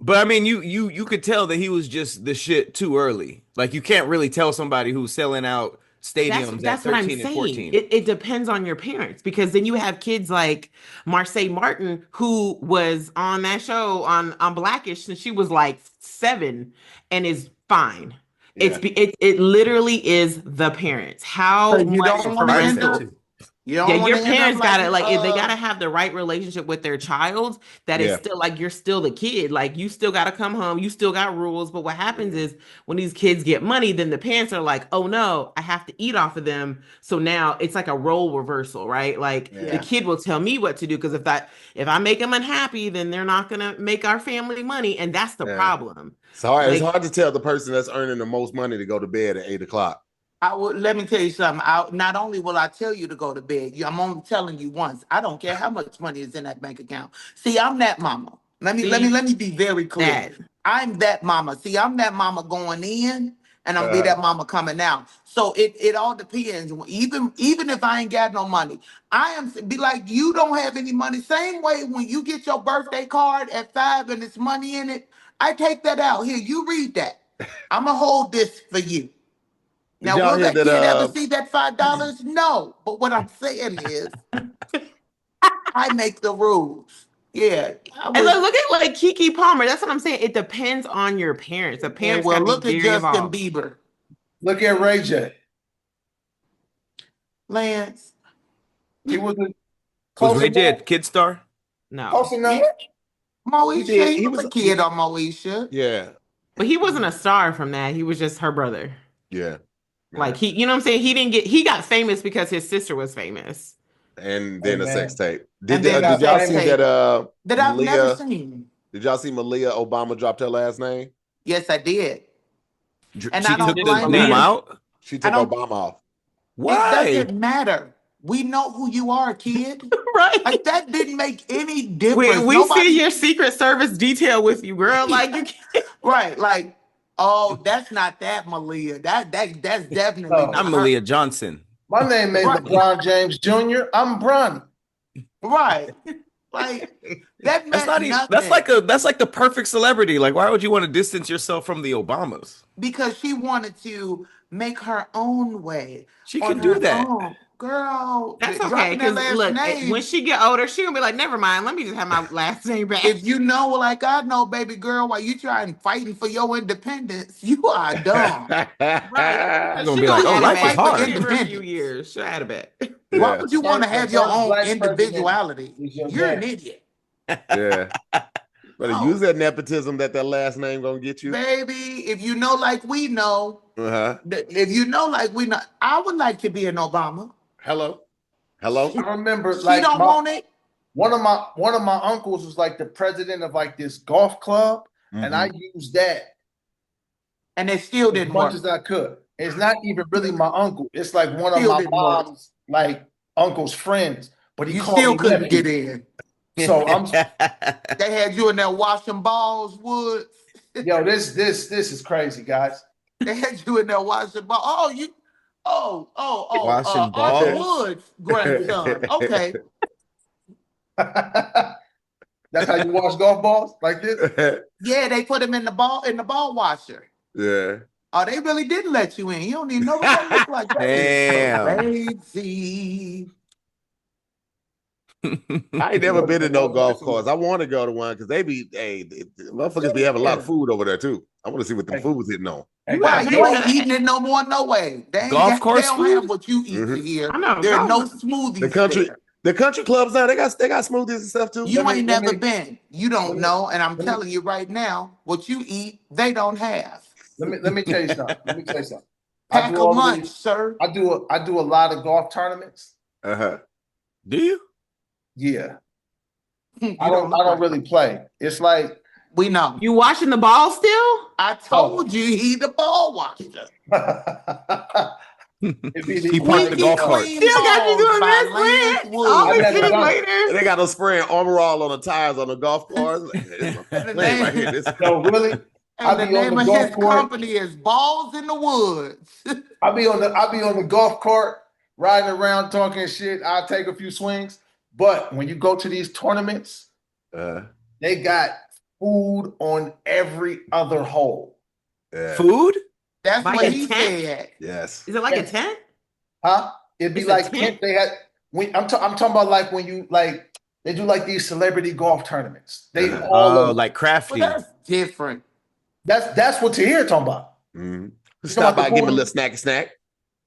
But I mean, you could tell that he was just the shit too early. Like you can't really tell somebody who's selling out stadiums at That's what I'm 13 and saying. 14. It depends on your parents because then you have kids like Marseille Martin who was on that show on Blackish since she was like 7 and is fine. Yeah. It literally is the parents. How you much don't want to end up. You don't yeah, want your to end up parents gotta like if they uh, gotta have the right relationship with their child that is Yeah. still like you're still the kid. Like you still gotta come home, you still got rules. But what happens is when these kids get money, then the parents are like, oh no, I have to eat off of them. So now it's like a role reversal, right? Like the Yeah. kid will tell me what to do because if I make them unhappy, then they're not gonna make our family money, and that's the Yeah. problem. It's hard. It's Like, hard to tell the person that's earning the most money to go to bed at 8 o'clock. Let me tell you something. Not only will I tell you to go to bed, I'm only telling you once. I don't care how much money is in that bank account. See, I'm that mama. Let me be very clear. that I'm that mama. See, I'm that mama going in, and I'm gonna be that mama coming out. So it all depends. Even if I ain't got no money, I am be like, you don't have any money. Same way when you get your birthday card at 5 and it's money in it, I take that out. Here, you read that. I'm gonna hold this for you. Now, will that kid ever see that $5? No. But what I'm saying is, I make the rules. Yeah. And look at like Keke Palmer. That's what I'm saying. It depends on your parents. The parents well, look at Justin involved. Bieber. Look at Ray J. Lance. He was Ray J a kid star? No. Close enough. Moesha. He was a kid on Moesha. Yeah. But he wasn't a star from that. He was just her brother. Yeah. Like you know what I'm saying? He got famous because his sister was famous. And then a sex tape. Did y'all see that that I've never seen? Did y'all see Malia Obama dropped her last name? Yes, I did. And I don't blame her. Out? She took Obama off. Why? It doesn't matter. We know who you are, kid. Right. Like that didn't make any difference. We see your Secret Service detail with you, girl. Like you can't. Right. Like, oh, that's not that Malia. That's definitely not I'm Malia Johnson. My name ain't LeBron James Jr. I'm Bron. Right. Like that's not even, that's like the perfect celebrity. Like, why would you want to distance yourself from the Obamas? Because she wanted to make her own way. She can do that. Girl, that's okay. Because look, when she get older, she gonna be like, never mind. Let me just have my last name back. If you know, like I know, baby girl, while you trying fighting for your independence, you are dumb. Right? She's gonna be like, oh, life is hard. For a few years, she'll add a bit. Why would you want to have your own individuality? You're an idiot. Yeah. Better use that nepotism that last name gonna get you. Baby, if you know like we know, if you know like we know, I would like to be an Obama. Hello. I remember she don't want it. One of my uncles was like the president of like this golf club, and I used that. And it still didn't work. As much as I could. It's not even really my uncle. It's like one of my mom's like uncle's friends. But he still couldn't get in. So they had you in there washing balls, Woods. Yo, this is crazy, guys. They had you in there washing balls. Washing balls. Woods grandson. Okay. That's how you wash golf balls? Like this? Yeah, they put him in the ball washer. Yeah. Oh, they really didn't let you in. You don't even know what that looks like. Damn. Crazy. I ain't never been to no golf course. I want to go to one because motherfuckers be having a lot of food over there too. I want to see what the food's hitting on. Wow, you ain't eating it no more, no way. Golf course they don't food? have what you eat here. I know. There are no smoothies. The country clubs now, they got smoothies and stuff too. You ain't never been. You don't know, and I'm telling you right now, what you eat, they don't have. Let me tell you something. Pack a lunch, sir. I do a lot of golf tournaments. Do you? Yeah. I don't really play. It's like we know. You washing the ball still? I told you he the ball washer. He parked the golf cart. Still got you doing that sweat. Always getting later. They got them spraying Armor All on the tires on the golf cars. No, really? And the name of his company is Balls in the Woods. I'll be on the golf cart riding around talking shit. I'll take a few swings. But when you go to these tournaments, they got food on every other hole. Food? That's like what he said. Yes. Is it like a tent? Huh? It'd be like tent. They had. I'm talking about like when you like they do like these celebrity golf tournaments. They all like crafty. Well, that's different. That's what Tahir talking about. Stop by, give me a little snack.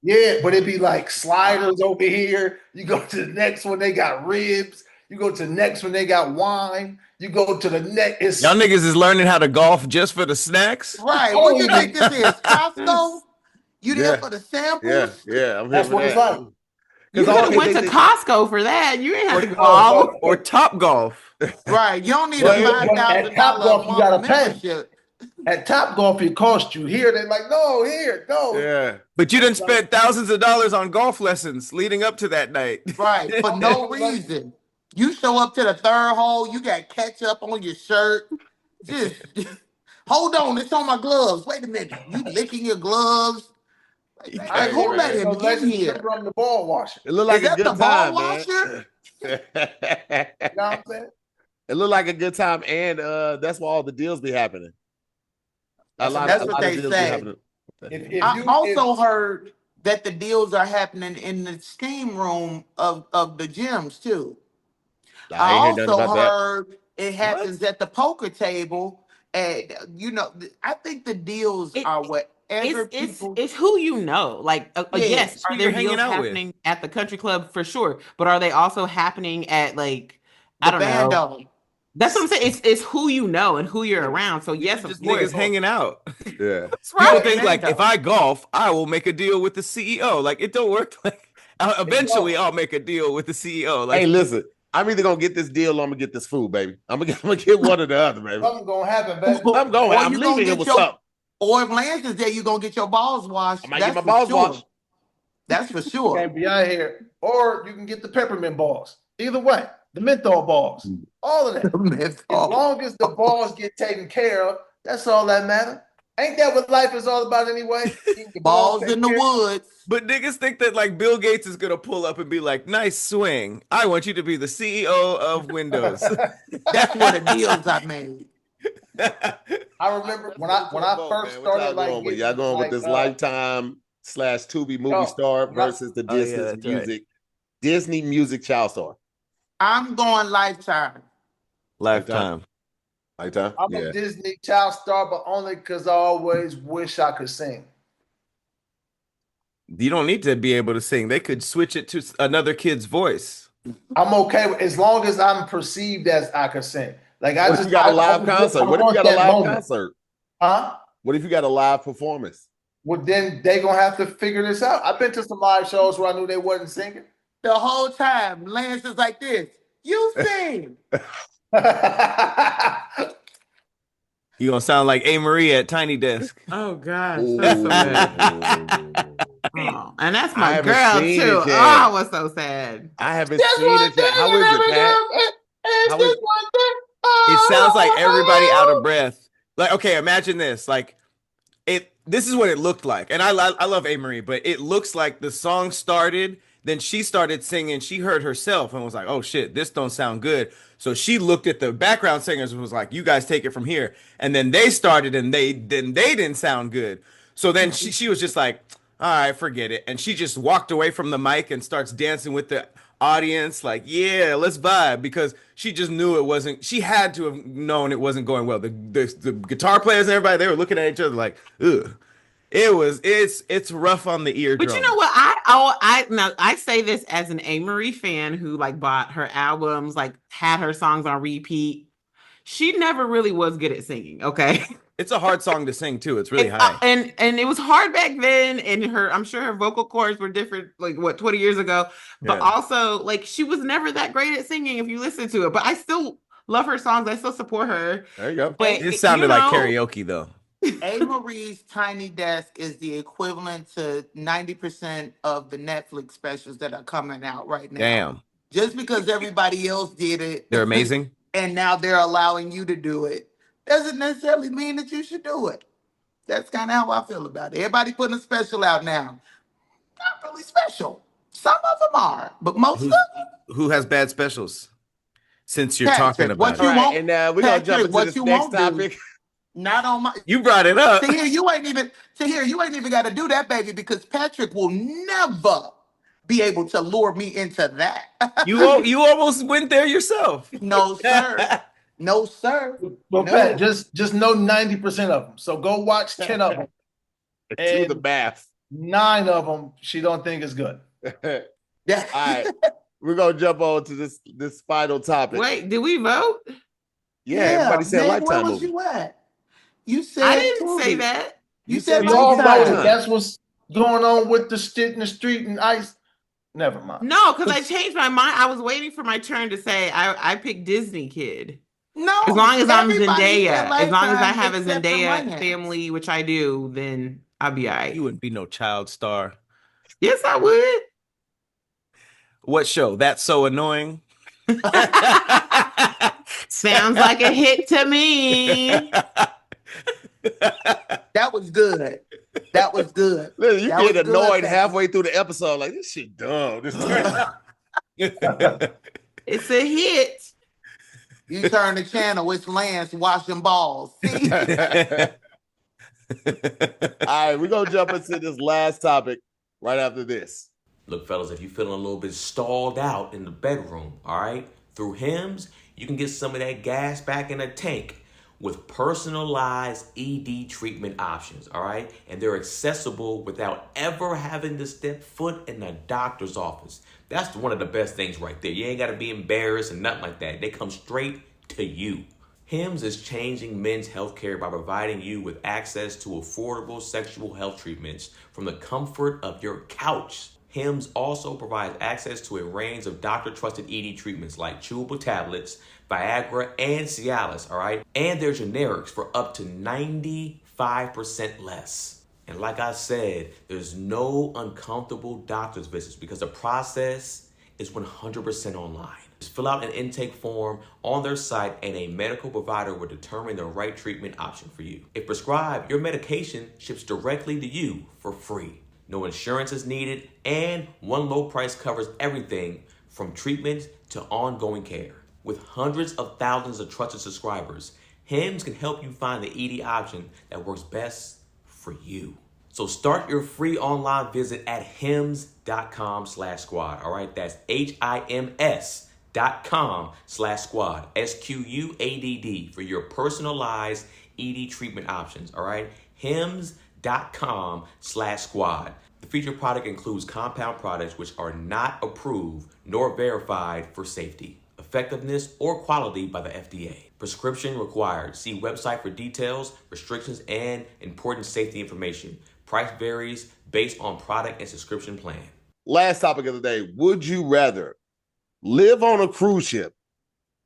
Yeah, but it'd be like sliders over here. You go to the next one, they got ribs. You go to the next one, they got wine. You go to the next. Y'all niggas is learning how to golf just for the snacks? Right. What you think this is? Costco? You there for the samples? Yeah. I'm here That's for what that. it's like. You could have went to Costco for that. You ain't have to go or Top Golf. Right. You don't need a $5,000 membership. At Top Golf, it cost you. Here, they're like, no, here, go. Yeah. But you didn't spend thousands of dollars on golf lessons leading up to that night. Right. For no reason. You show up to the third hole, you got ketchup on your shirt. Just Hold on, it's on my gloves. Wait a minute. You licking your gloves? I ain't Who let never him in here? from the ball washer. It looked like Is a that good the ball time, man. washer? You know what I'm saying? It looked like a good time, and that's why all the deals be happening. That's what they say. I also heard that the deals are happening in the steam room of the gyms too. I also heard it happens at the poker table, and I think the deals are whatever people. It's who you know. Like, yes, are there deals happening at the country club for sure? But are they also happening at like I don't know? That's what I'm saying. It's who you know and who you're around. So yes, just niggas hanging out. Yeah, that's right. People think like if I golf, I will make a deal with the CEO. Like it don't work. Like eventually, I'll make a deal with the CEO. Like, hey, listen, I'm either gonna get this deal or I'm gonna get this food, baby. I'm gonna get one or the other, baby. Something's gonna happen, baby. I'm leaving here. What's up? Or if Lance is there, you're gonna get your balls washed. I might get my balls washed. That's for sure. Can't be out here. Or you can get the peppermint balls. Either way, the menthol balls. All of that. As long as the balls get taken care of, that's all that matters. Ain't that what life is all about anyway? Balls in the woods. But niggas think that like Bill Gates is gonna pull up and be like, "Nice swing. I want you to be the CEO of Windows." That's one of the deals I made. I remember when I first started y'all going with this Lifetime / Tubi movie star versus the Disney music child star. I'm going Lifetime. Lifetime. I'm a Disney child star, but only because I always wish I could sing. You don't need to be able to sing. They could switch it to another kid's voice. I'm okay with as long as I'm perceived as I could sing. Like what if you got a live concert? What if you got a live concert? Huh? What if you got a live performance? Well, then they gonna have to figure this out. I've been to some live shows where I knew they wasn't singing. The whole time, Lance is like this. You sing. You gonna sound like Arie at Tiny Desk. Oh gosh, that's so bad. Oh, and that's my girl too. Oh, I was so sad. I haven't seen it yet. How is it, Pat? It sounds like everybody out of breath. Like, okay, imagine this. Like, this is what it looked like. And I love Arie, but it looks like the song started, then she started singing, she heard herself and was like, oh shit, this don't sound good. So she looked at the background singers and was like, you guys take it from here. And then they started and they didn't sound good. So then she was just like, all right, forget it. And she just walked away from the mic and starts dancing with the audience like, yeah, let's vibe, because she just knew it wasn't, she had to have known it wasn't going well. The guitar players and everybody, they were looking at each other like, ugh. It's rough on the eardrum. But you know what? I say this as an Arie fan who like bought her albums, like had her songs on repeat. She never really was good at singing. Okay. It's a hard song to sing too. It's really high. And it was hard back then. And I'm sure her vocal cords were different, like 20 years ago. But also, like, she was never that great at singing if you listen to it. But I still love her songs. I still support her. There you go. But it sounded like karaoke though. Marie's Tiny Desk is the equivalent to 90% of the Netflix specials that are coming out right now. Damn. Just because everybody else did it. They're amazing. And now they're allowing you to do it. Doesn't necessarily mean that you should do it. That's kind of how I feel about it. Everybody putting a special out now. Not really special. Some of them are, but most of them. Who has bad specials? Since you're talking about it. Want, and we're going to jump into this next topic. Not on my. You brought it up. See here, you ain't even got to do that, baby, because Patrick will never be able to lure me into that. You almost went there yourself. No, sir. No, sir. Well, no. Pat, just know 90% of them. So go watch 10 of them. Do the math. 9 of them she don't think is good. Yeah. All right. We're gonna jump on to this final topic. Wait, did we vote? Yeah, everybody said Lifetime. Where was you at? You said I didn't say that. You said all voted. That's what's going on with the shit in the street and ice. Never mind. No, because I changed my mind. I was waiting for my turn to say I picked Disney Kid. No, as long as I'm Zendaya, as long as I have a Zendaya family, which I do, then I'll be all right. You wouldn't be no child star. Yes, I would. What show? That's So Annoying. Sounds like a hit to me. That was good. That was good. Listen, you That get was annoyed good, halfway through the episode, like this shit dumb. This It's a hit. You turn the channel, it's Lance washing balls. See? All right, we're gonna jump into this last topic right after this. Look, fellas, if you're feeling a little bit stalled out in the bedroom, all right, through Hims, you can get some of that gas back in the tank with personalized ED treatment options, all right? And they're accessible without ever having to step foot in a doctor's office. That's one of the best things right there. You ain't got to be embarrassed and nothing like that. They come straight to you. Hims is changing men's healthcare by providing you with access to affordable sexual health treatments from the comfort of your couch. Hims also provides access to a range of doctor-trusted ED treatments like chewable tablets, Viagra, and Cialis, all right? And they're generics for up to 95% less. And like I said, there's no uncomfortable doctor's visits because the process is 100% online. Just fill out an intake form on their site and a medical provider will determine the right treatment option for you. If prescribed, your medication ships directly to you for free. No insurance is needed, and one low price covers everything from treatment to ongoing care. With hundreds of thousands of trusted subscribers, Hims can help you find the ED option that works best for you. So start your free online visit at hims.com/squad. All right, that's HIMS.com/squad, SQUADD, for your personalized ED treatment options. All right, hims.com/squad. The featured product includes compound products which are not approved nor verified for safety, effectiveness, or quality by the FDA. Prescription required. See website for details, restrictions, and important safety information. Price varies based on product and subscription plan. Last topic of the day. Would you rather live on a cruise ship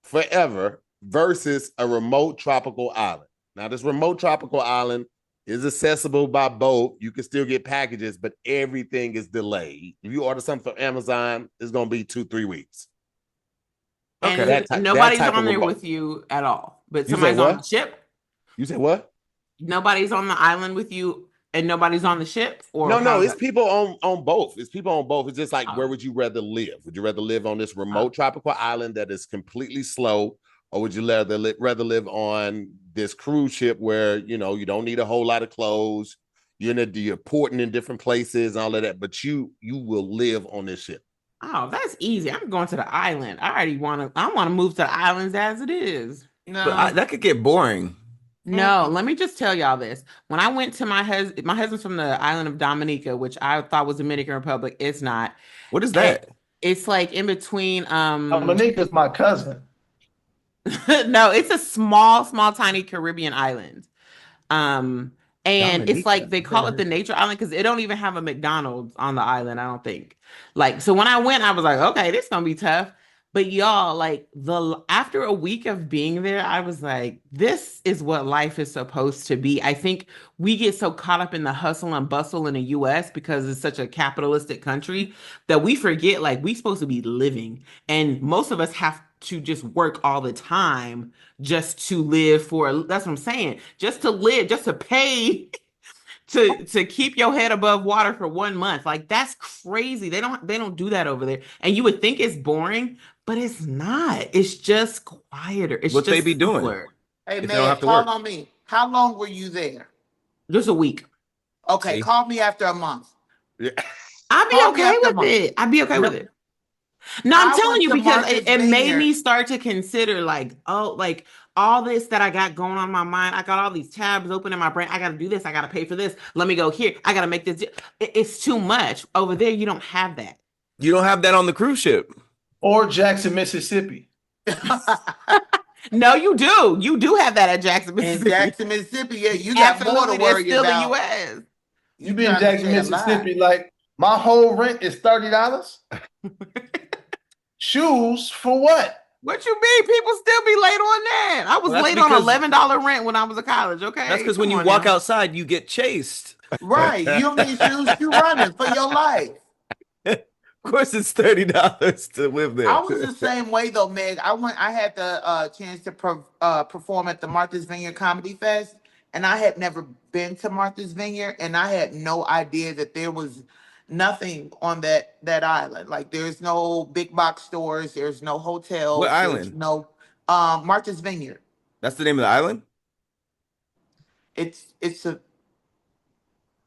forever versus a remote tropical island? Now, this remote tropical island is accessible by boat. You can still get packages, but everything is delayed. If you order something from Amazon, it's going to be 2-3 weeks. Okay. And nobody's on there with you at all, but somebody's on the ship. You said what? Nobody's on the island with you, and nobody's on the ship. Or no, it's people on both. It's people on both. It's just like, where would you rather live? Would you rather live on this remote tropical island that is completely slow, or would you rather live on this cruise ship where you don't need a whole lot of clothes, you're porting in different places, and all of that, but you will live on this ship? Oh, that's easy. I'm going to the island. I want to move to the islands as it is. No, that could get boring. No, let me just tell y'all this. When I went to my husband's from the island of Dominica, which I thought was Dominican Republic. It's not. What is that? It's like in between. Dominica's my cousin. No, it's a small, tiny Caribbean island. And Dominica. It's like they call it the nature island because it don't even have a McDonald's on the island, I don't think. Like, so when I went, I was like, okay, this is gonna be tough. But y'all, like after a week of being there, I was like, this is what life is supposed to be. I think we get so caught up in the hustle and bustle in the US because it's such a capitalistic country that we forget like we're supposed to be living. And most of us have to just work all the time just to live that's what I'm saying. Just to live, just to pay to keep your head above water for 1 month. Like that's crazy. They don't do that over there. And you would think it's boring, but it's not. It's just quieter. It's what just they be doing. simpler. Hey man, call on me. How long were you there? Just a week. Okay, call me after a month. Yeah. I'd be okay with it. I'd be okay with it. No, I'm telling you because it made me start to consider like, oh, like all this that I got going on in my mind. I got all these tabs open in my brain. I got to do this. I got to pay for this. Let me go here. I got to make this. It's too much. Over there, you don't have that. You don't have that on the cruise ship. Or Jackson, Mississippi. No, you do. You do have that at Jackson, Mississippi. In Jackson, Mississippi, yeah, you got more to worry still about. The U.S. You be in Jackson, Mississippi, like my whole rent is $30. Shoes for what? What you mean? People still be late on that. I was late on $11 rent when I was in college. Okay, that's because when you walk outside, you get chased. Right, you don't need shoes. You running for your life. Of course, it's $30 to live there. I was the same way though, Meg. I had the chance to perform at the Martha's Vineyard Comedy Fest, and I had never been to Martha's Vineyard, and I had no idea that there was nothing on that island. Like there's no big box stores, there's no hotels, What there's island? no Martha's Vineyard. That's the name of the island? It's a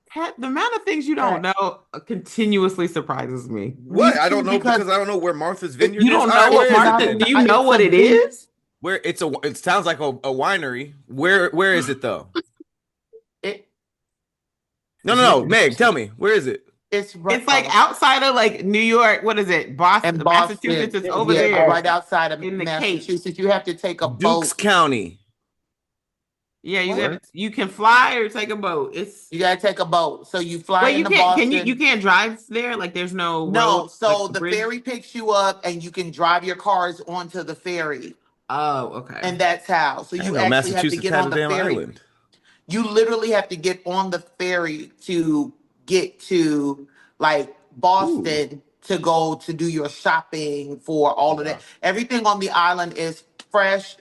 Pat, the amount of things you don't know continuously surprizes me. What? I don't know because I don't know where Martha's Vineyard is. You don't know what Martha? Do you know what it is? Where it sounds like a winery. Where is it though? No, Meg, tell me, where is it? It's like outside of like New York. What is it? Boston, Massachusetts. It's over there, right outside of Massachusetts. You have to take a boat. Dukes County. Yeah, you can fly or take a boat. You gotta take a boat. So you fly into Boston. You can't drive there? Like there's no road, so like the ferry picks you up and you can drive your cars onto the ferry. Oh, okay. And that's how. So you actually have to get on the ferry. Island. You literally have to get on the ferry to get to like Boston to go to do your shopping for all of that. Everything on the island is fresh,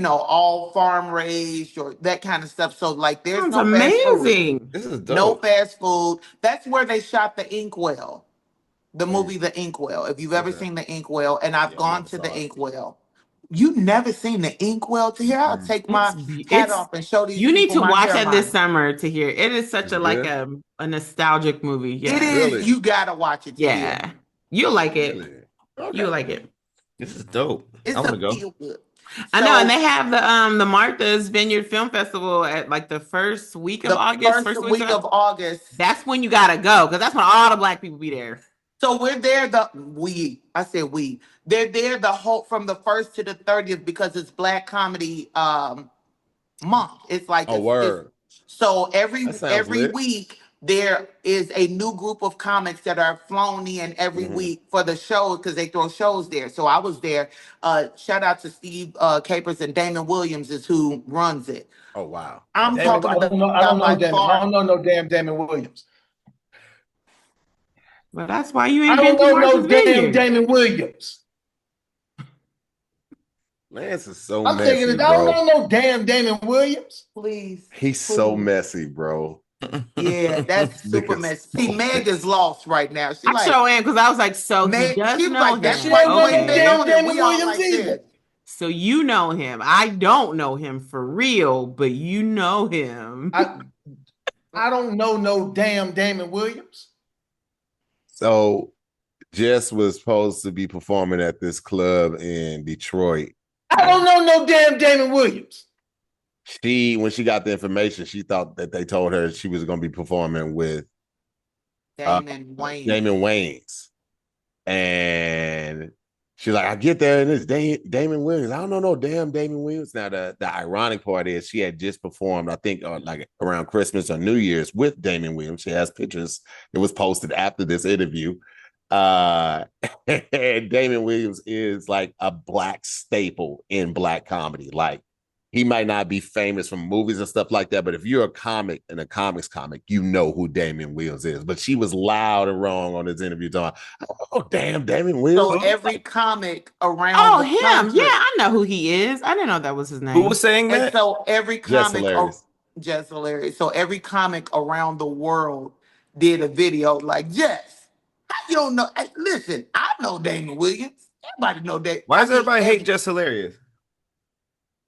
all farm raised or that kind of stuff. So like there's no amazing. Fast food. This is dope. No fast food. That's where they shot the Inkwell. The movie The Inkwell. If you've ever seen The Inkwell, and I've gone to The Inkwell. You've never seen The Inkwell to hear? I'll take my hat off and show these. You need to watch it this summer to hear. It is such a nostalgic movie. Yeah. It is. Really? You gotta watch it. Yeah, you'll like it. Really? Okay. You'll like it. This is dope. I want to go. I know, and they have the Martha's Vineyard Film Festival at like the first week of August. First week of August. That's when you gotta go because that's when all the Black people be there. So we're there. They're there the whole from the 1st to the 30th because it's Black Comedy month. It's like word. So every week there is a new group of comics that are flown in every week for the show because they throw shows there. So I was there. Shout out to Steve Capers and Damon Williams is who runs it. Oh wow! I don't know no damn Damon Williams. Well, that's why you ain't been to no damn Damon Williams. Lance is so I'm messy, thinking, bro. I don't know no damn Damon Williams. Please. He's so messy, bro. Yeah, that's super messy. See, Meg is lost right now. She I sure am because I was like, so Meg, he does she know like, him. that's why you ain't been on it. We all like either. So you know him. I don't know him for real, but you know him. I don't know no damn Damon Williams. So Jess was supposed to be performing at this club in Detroit. I don't know no damn Damon Williams. When she got the information, she thought that they told her she was going to be performing with Damon Wayans. And she's like, I get there and it's Damon Williams. I don't know no damn Damon Williams. Now, the ironic part is she had just performed, I think, like around Christmas or New Year's with Damon Williams. She has pictures. It was posted after this interview. And Damon Williams is like a Black staple in Black comedy. Like, he might not be famous from movies and stuff like that, but if you're a comic and a comics comic, you know who Damon Williams is. But she was loud and wrong on this interview talking, oh, damn, Damon Williams. So every comic around country, yeah, I know who he is. I didn't know that was his name. Who was saying that? And so every comic, Jess hilarious. So every comic around the world did a video like, Jess, you don't know. Listen, I know Damon Williams. Everybody know that. Why does everybody hate Jess hilarious?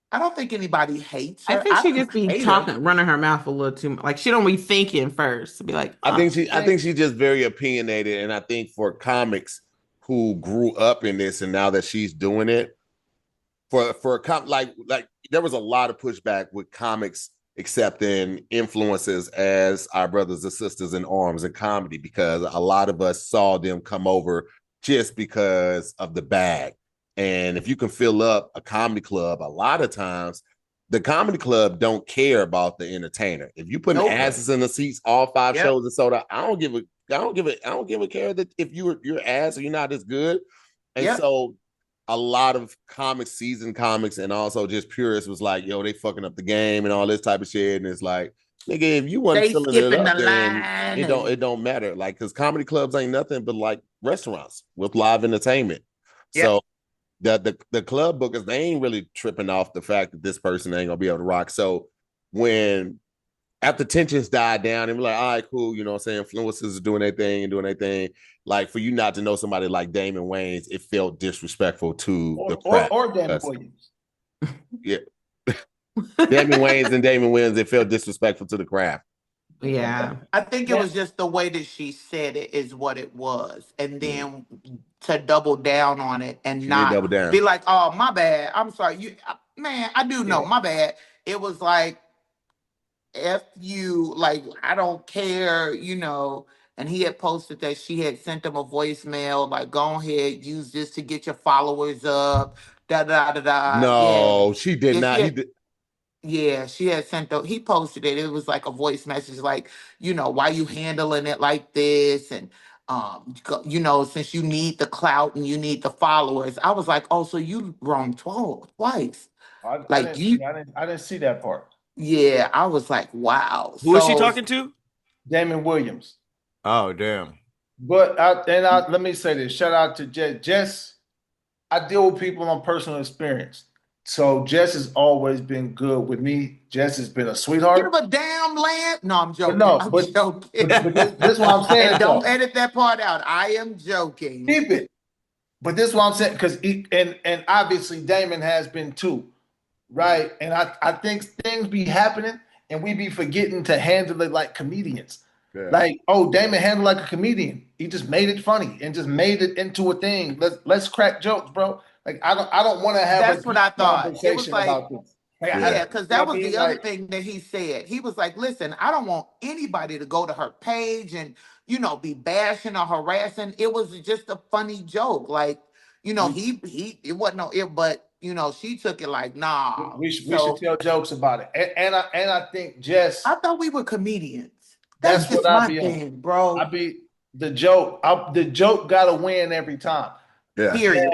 I don't think anybody hates her. I think she just be talking, running her mouth a little too much. Like she don't be thinking first. Be like, I think she's just very opinionated, and I think for comics who grew up in this and now that she's doing it, like there was a lot of pushback with comics accepting influences as our brothers and sisters in arms in comedy because a lot of us saw them come over just because of the bag. And if you can fill up a comedy club, a lot of times the comedy club don't care about the entertainer. If you put asses in the seats, all 5 shows and sold out, I don't give a care that if you're ass or you're not as good. And so a lot of seasoned comics and also just purists was like, yo, they fucking up the game and all this type of shit. And it's like, nigga, if you want to fill it up, then it don't matter. Like, because comedy clubs ain't nothing but like restaurants with live entertainment. So the club bookers, they ain't really tripping off the fact that this person ain't gonna be able to rock. So when after tensions died down and we're like, all right, cool, you know what I'm saying? Influencers are doing their thing and doing their thing. Like for you not to know somebody like Damon Wayans, it felt disrespectful to the craft. Or Damon Williams. Yeah. Damon Wayans and Damon Williams, it felt disrespectful to the craft. Yeah. I think it was just the way that she said it is what it was. And then to double down on it and not be like, oh, my bad. I'm sorry. Man, I do know, my bad. It was like, F you, like, I don't care, you know. And he had posted that she had sent him a voicemail, like, go ahead, use this to get your followers up, da-da-da-da. No, she did not. Yeah, she had sent he posted it. It was like a voice message, like, you know, why you handling it like this? And, you know, since you need the clout and you need the followers. I was like, oh, so you wrong twice. I didn't see that part. Yeah, I was like, wow. Who is she talking to? Damon Williams. Oh, damn. But let me say this. Shout out to Jess. Jess, I deal with people on personal experience. So Jess has always been good with me. Jess has been a sweetheart. Give a damn land. No, I'm joking. I'm joking. But this is what I'm saying. And don't edit that part out. I am joking. Keep it. But this is what I'm saying, because and obviously Damon has been too. Right. And I think things be happening and we be forgetting to handle it like comedians. Yeah. Like, oh, Damon handled like a comedian. He just made it funny and just made it into a thing. Let's crack jokes, bro. Like I don't want to have that's what I thought. It was like, about this. Like, yeah, because that was the other thing that he said. He was like, listen, I don't want anybody to go to her page and, you know, be bashing or harassing. It was just a funny joke. Like, you know, it wasn't but you know, she took it like, nah. We should tell jokes about it. And I think Jess. I thought we were comedians. That's just my thing, bro. The joke gotta win every time. Yeah. Period.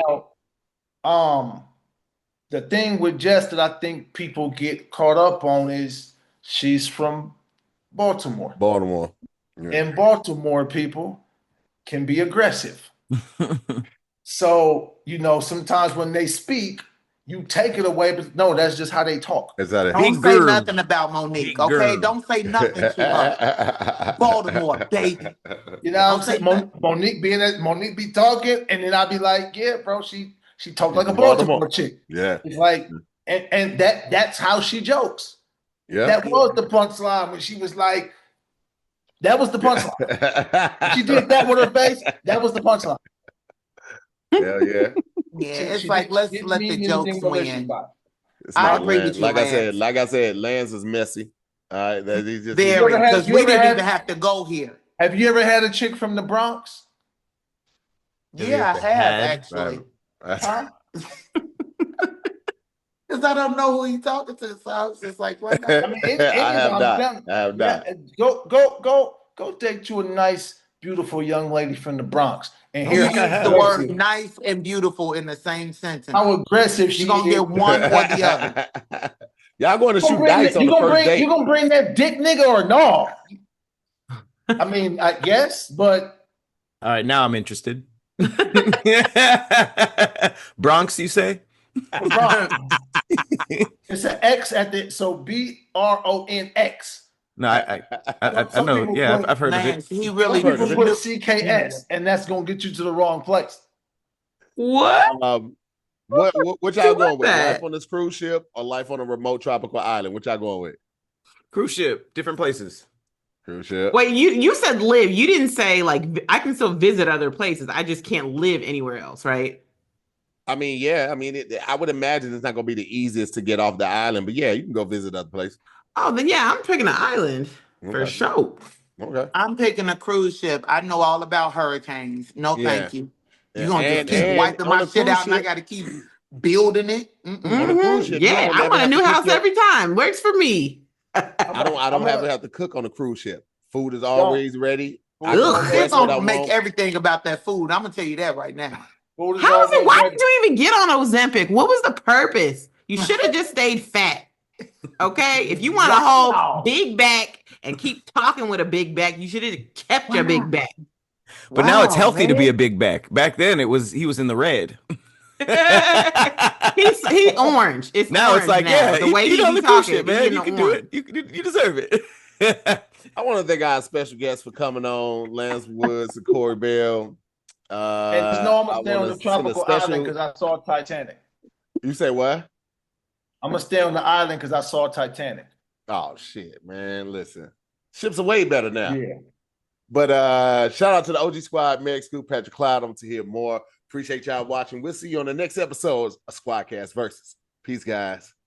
Now, the thing with Jess that I think people get caught up on is she's from Baltimore. Yeah. And Baltimore people can be aggressive. So, you know, sometimes when they speak, you take it away, but no, that's just how they talk. Don't say nothing about Monique, okay? Don't say nothing to her. Baltimore, baby. You know what I'm saying? Monique be talking, and then I'll be like, yeah, bro, she talked like a Baltimore chick. Yeah. It's like, and that's how she jokes. Yeah. That was the punchline when she was like, that was the punchline. She did that with her face. That was the punchline. Hell yeah. Yeah, it's like let's let the jokes win. I agree with you. Like I said, Lance is messy. All right, very, because we didn't even have to go here. Have you ever had a chick from the Bronx? Yeah, I have actually. Huh? Because I don't know who he's talking to, so I was just like, why not? I mean, I have not. Go date you a nice, beautiful young lady from the Bronx. And here the word nice and beautiful in the same sentence. How aggressive she's gonna get one or the other. Y'all going to shoot dice on the first date. You gonna bring that dick nigga or no? I mean, I guess, but all right, now I'm interested. Bronx, you say? Bronx. It's an X at the BRONX. No, I know. Yeah, I've heard of it. He really put a CKS, and that's gonna get you to the wrong place. What? What y'all going with? Life on this cruise ship or life on a remote tropical island? What y'all going with? Cruise ship, different places. Cruise ship. Wait, you said live. You didn't say like I can still visit other places. I just can't live anywhere else, right? I mean, yeah. I mean, I would imagine it's not gonna be the easiest to get off the island, but yeah, you can go visit other places. Oh, then yeah, I'm picking an island for sure. Okay. I'm picking a cruise ship. I know all about hurricanes. No, thank you. You're gonna just keep wiping my shit out, and I got to keep building it. Yeah, I want a new house every time. Works for me. I don't ever have to cook on a cruise ship. Food is always ready. They're gonna make everything about that food. I'm gonna tell you that right now. How is it? Why did you even get on Ozempic? What was the purpose? You should have just stayed fat. Okay, if you want a whole big back and keep talking with a big back, you should have kept your big back. But now it's healthy to be a big back. Back then, he was in the red. He's orange. It's now orange it's like, now. yeah, The way you on the talking, cruise ship, man. You can do orange. it. You deserve it. I want to thank our special guests for coming on, Lance Woods and Corey Bell. And just know I'm gonna stay on the tropical island because I saw Titanic. You say what? I'm gonna stay on the island because I saw Titanic. Oh shit, man! Listen, ships are way better now. Yeah. But shout out to the OG Squad, Meg, Scoop, Patrick Cloud. I'm to hear more. Appreciate y'all watching. We'll see you on the next episode of SquADcast Versus. Peace, guys.